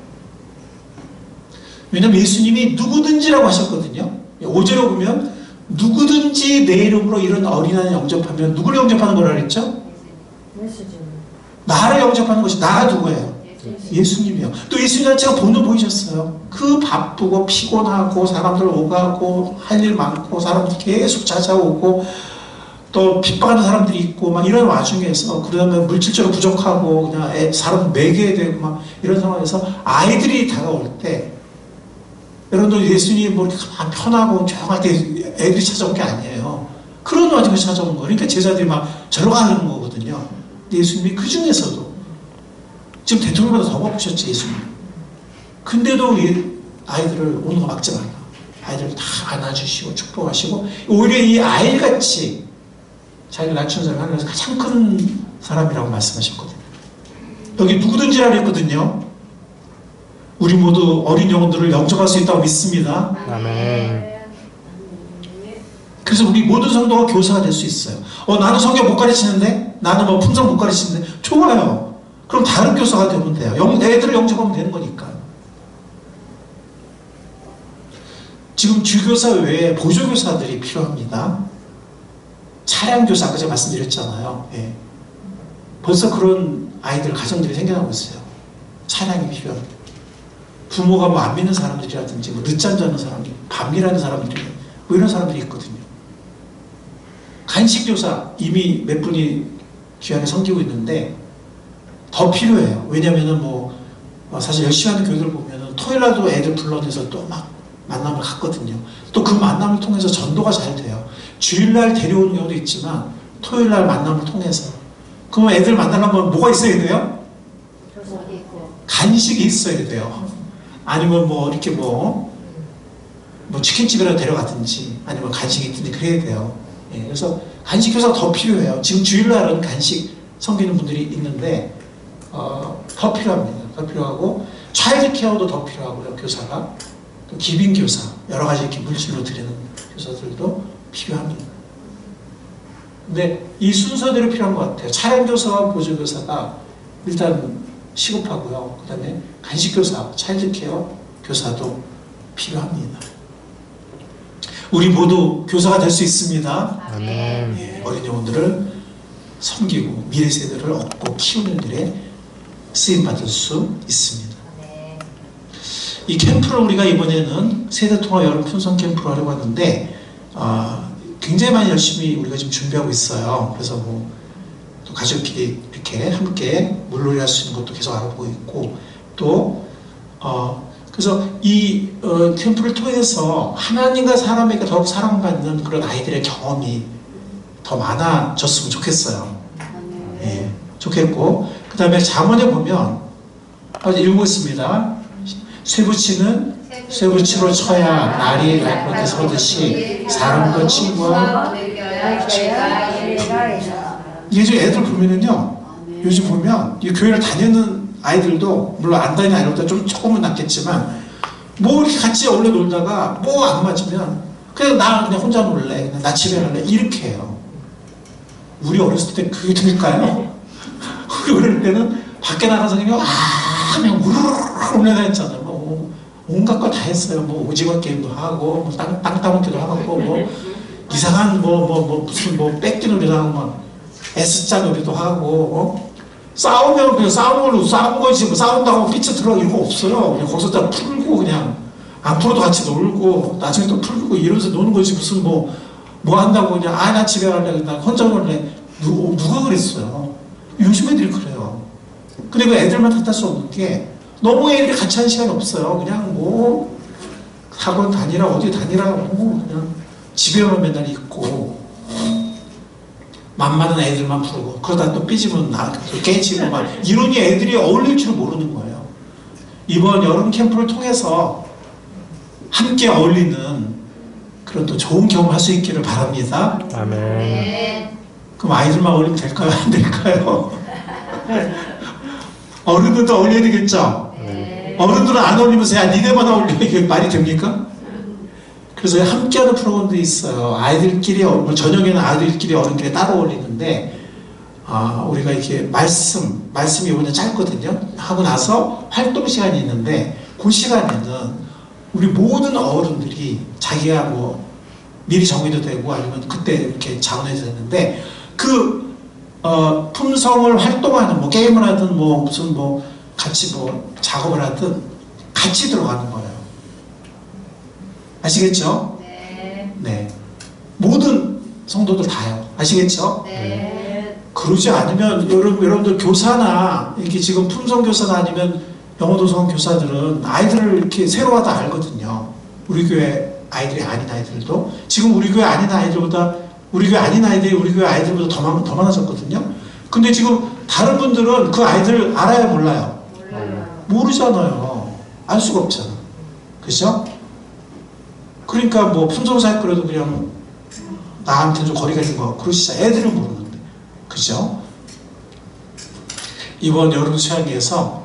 왜냐하면 예수님이 누구든지라고 하셨거든요. 5절에 보면 누구든지 내 이름으로 이런 어린아이를 영접하면 누구를 영접하는 거라 그랬죠? 나를 영접하는 것이 나가 누구예요? 예수님이요. 또 예수님 자체가 본을 보이셨어요. 그 바쁘고 피곤하고 사람들 오가고 할 일 많고 사람들 계속 찾아오고 또 핍박하는 사람들이 있고 막 이런 와중에서 그러면 물질적으로 부족하고 그냥 사람 먹여야 되고 막 이런 상황에서 아이들이 다가올 때 여러분들 예수님이 뭐 이렇게 편하고 조용할 때 애들이 찾아온 게 아니에요. 그런 와중에 찾아온 거예요. 그러니까 제자들이 막 저러 가는 거거든요. 근데 예수님이 그 중에서도 지금 대통령보다 더 바쁘셨지 예수님. 근데도 이 아이들을 오는 거 막지 말라. 아이들을 다 안아주시고 축복하시고 오히려 이 아이같이 자기를 낮춘 사람이 하늘에서 가장 큰 사람이라고 말씀하셨거든요. 여기 누구든지라 그랬거든요. 우리 모두 어린 영혼들을 영접할 수 있다고 믿습니다. 아멘. 그래서 우리 모든 성도가 교사가 될 수 있어요. 나는 성경 못 가르치는데? 나는 뭐 품성 못 가르치는데? 좋아요. 그럼 다른 교사가 되면 돼요. 애들을 영접하면 되는 거니까. 지금 주교사 외에 보조교사들이 필요합니다. 차량교사, 아까 제가 말씀드렸잖아요. 예. 벌써 그런 아이들, 가정들이 생겨나고 있어요. 차량이 필요합니다. 부모가 뭐 안 믿는 사람들이라든지, 뭐 늦잠 자는 사람들, 밤일하는 사람들이, 뭐 이런 사람들이 있거든요. 간식교사, 이미 몇 분이 귀하게 섬기고 있는데, 더 필요해요. 왜냐면은 사실 열심히 하는 교회들 보면은 토요일날도 애들 불러내서 또 막 만남을 갖거든요. 또 그 만남을 통해서 전도가 잘 돼요. 주일날 데려오는 경우도 있지만 토요일날 만남을 통해서. 그러면 애들 만나려면 뭐가 있어야 돼요? 간식이 있어야 돼요. 아니면 이렇게 치킨집이라도 데려가든지 아니면 간식이 있든지 그래야 돼요. 예, 그래서 간식 교사가 더 필요해요. 지금 주일날은 간식 섬기는 분들이 있는데 더 필요합니다. 더 필요하고 차일드 케어도 더 필요하고요. 교사가 또 기빈 교사 여러 가지 이렇게 물질로 드리는 교사들도 필요합니다. 근데 이 순서대로 필요한 것 같아요. 차량 교사와 보조 교사가 일단 시급하고요. 그 다음에 간식 교사, 차일드 케어 교사도 필요합니다. 우리 모두 교사가 될 수 있습니다. 아멘. 예, 어린 영혼들을 섬기고 미래 세대를 얻고 키우는 일에 쓰임받을 수 있습니다. 이 캠프를 우리가 이번에는 세대통합 여름 풍성 캠프를 하려고 하는데 굉장히 많이 열심히 우리가 지금 준비하고 있어요. 그래서 또 가족끼리 이렇게 함께 물놀이 할 수 있는 것도 계속 알아보고 있고 또 그래서 이 캠프를 통해서 하나님과 사람에게 더욱 사랑받는 그런 아이들의 경험이 더 많아졌으면 좋겠어요. 예, 좋겠고 그 다음에 잠언에 보면 읽어보겠습니다. 쇠붙이는 쇠붙이로 쳐야 날이 날것에 서듯이 사람과 친구와 예전 애들 보면은요, 요즘 보면 이 교회를 다니는 아이들도 물론 안 다니는 아이들보다 좀 조금은 낫겠지만 이렇게 같이 어울려 놀다가 안 맞으면 그냥 나 그냥 혼자 놀래, 그냥 나 집에 갈래 이렇게 해요. 우리 어렸을 때 그게 될까요? 우리 어릴 때는 밖에 나가서 그냥 우르르 올려다녔잖아요. 온갖 거 다 했어요. 오징어 게임도 하고 땅 따먹기도 하고 이상한 무슨 뺏기 놀이도 하고 S자 놀이도 하고 싸우면 그냥 싸우는 걸로 싸운 거지 싸운다고 삐쳐들어 이런 거 없어요. 그냥 거기서 다 풀고 그냥 앞으로도 같이 놀고 나중에 또 풀고 이러면서 노는 거지 무슨 뭐 한다고 그냥 나 집에 갈래 나 혼자 놀래 누가 그랬어요. 요즘 애들이 그래요. 근데 그 애들만 탓할 수 없는 게 너무 애들이 같이 하는 시간이 없어요. 그냥 학원 다니라 어디 다니라 그냥 집에만 맨날 있고 맘 많은 애들만 부르고 그러다 또 삐지면 깨지고 이러니 애들이 어울릴 줄 모르는 거예요. 이번 여름 캠프를 통해서 함께 어울리는 그런 또 좋은 경험을 할 수 있기를 바랍니다. 아멘. 그럼 아이들만 어울리면 될까요? 안 될까요? 어른들도 어울려야 되겠죠? 네. 어른들은 안 어울리면서 야 니네만 어울려 이게 말이 됩니까? 그래서 함께하는 프로그램도 있어요. 아이들끼리 뭐 저녁에는 아이들끼리 어른끼리 따로 어울리는데 우리가 이렇게 말씀이 이번에 짧거든요. 하고 나서 활동 시간이 있는데 그 시간에는 우리 모든 어른들이 자기가 뭐 미리 정해도 되고 아니면 그때 이렇게 자원해도 되는데 그 품성을 활동하는 뭐 게임을 하든 뭐 무슨 뭐 같이 뭐 작업을 하든 같이 들어가는 거예요. 아시겠죠? 네. 네. 모든 성도들 다요. 아시겠죠? 네. 그러지 않으면 여러분들 교사나 이렇게 지금 품성 교사나 아니면 영어 도서관 교사들은 아이들을 이렇게 새로 하다 알거든요. 우리 교회 아이들이 아닌 아이들도 지금 우리 교회 아닌 아이들보다 우리 교회 아닌 아이들이 우리 교회 아이들보다 더 많아졌거든요. 근데 지금 다른 분들은 그 아이들 알아요, 몰라요? 몰라요. 모르잖아요. 알 수가 없잖아. 그죠? 그러니까 뭐 품성사역 그래도 그냥 나한테 좀 거리가 있는 거 같고 그러시죠. 애들은 모르는데. 그죠? 이번 여름 수양회에서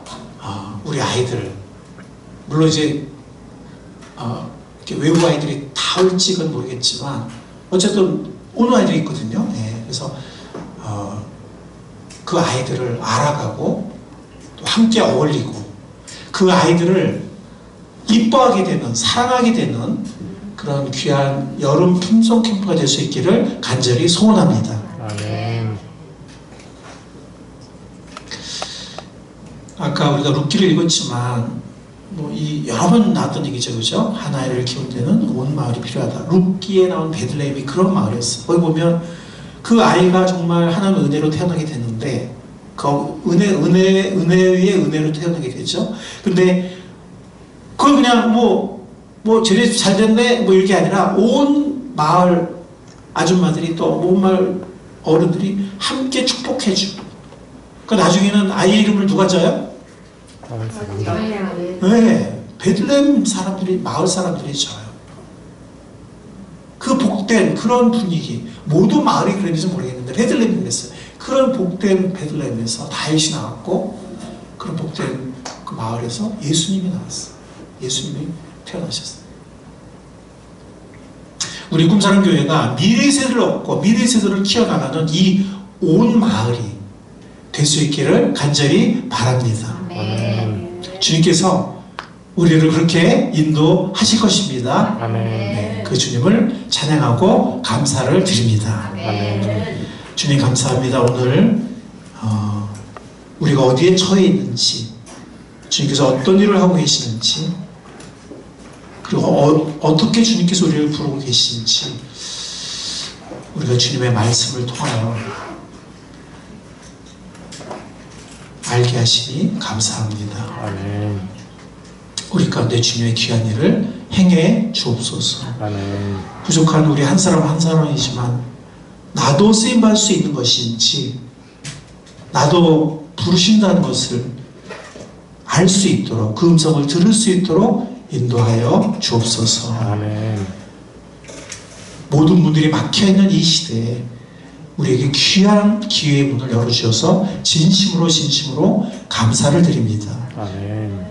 우리 아이들 물론 이제 이렇게 외부 아이들이 다 올지는 모르겠지만 어쨌든 오는 아이들이 있거든요. 네, 그래서 그 아이들을 알아가고 또 함께 어울리고 그 아이들을 이뻐하게 되는 사랑하게 되는 그런 귀한 여름 품성 캠프가 될 수 있기를 간절히 소원합니다. 아멘. 아까 우리가 룻기를 읽었지만 뭐 이 여러 번 나왔던 얘기죠, 그죠? 한 아이를 키울 때는 온 마을이 필요하다. 룻기에 나온 베들레헴이 그런 마을이었어. 거기 보면 그 아이가 정말 하나님의 은혜로 태어나게 되는데 그 은혜 위에 은혜로 태어나게 되죠. 근데 그걸 그냥 뭐 쟤네 잘 됐네 뭐 이게 아니라 온 마을 아줌마들이 또 온 마을 어른들이 함께 축복해주고 그 나중에는 아이 이름을 누가 져요? 네, 베들레헴 사람들이 마을 사람들이 져요. 그 복된 그런 분위기 모두 마을이 그랬는지 모르겠는데 베들레헴이 그랬어요. 그런 복된 베들레헴에서 다윗이 나왔고 그런 복된 그 마을에서 예수님이 나왔어요. 예수님이 태어나셨어요. 우리 꿈사랑 교회가 미래 세대를 얻고 미래 세대를 키워나가는 이 온 마을이 될 수 있기를 간절히 바랍니다. 아멘. 주님께서 우리를 그렇게 인도하실 것입니다. 아멘. 네, 그 주님을 찬양하고 감사를 드립니다. 아멘. 주님 감사합니다. 오늘 우리가 어디에 처해 있는지 주님께서 어떤 일을 하고 계시는지 그리고 어떻게 주님께서 우리를 부르고 계시는지 우리가 주님의 말씀을 통하여 알게 하시니 감사합니다. 아멘. 우리 가운데 주님의 귀한 일을 행해 주옵소서. 아멘. 부족한 우리 한 사람 한 사람이지만 나도 쓰임받을 수 있는 것인지 나도 부르신다는 것을 알 수 있도록 그 음성을 들을 수 있도록 인도하여 주옵소서. 아멘. 모든 문들이 막혀있는 이 시대에 우리에게 귀한 기회의 문을 열어주셔서 진심으로 감사를 드립니다. 아멘.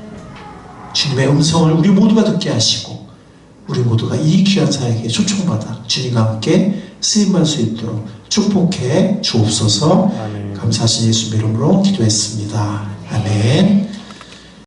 주님의 음성을 우리 모두가 듣게 하시고 우리 모두가 이 귀한 사역에 초청받아 주님과 함께 쓰임받을 수 있도록 축복해 주옵소서. 아멘. 감사하신 예수 이름으로 기도했습니다. 아멘.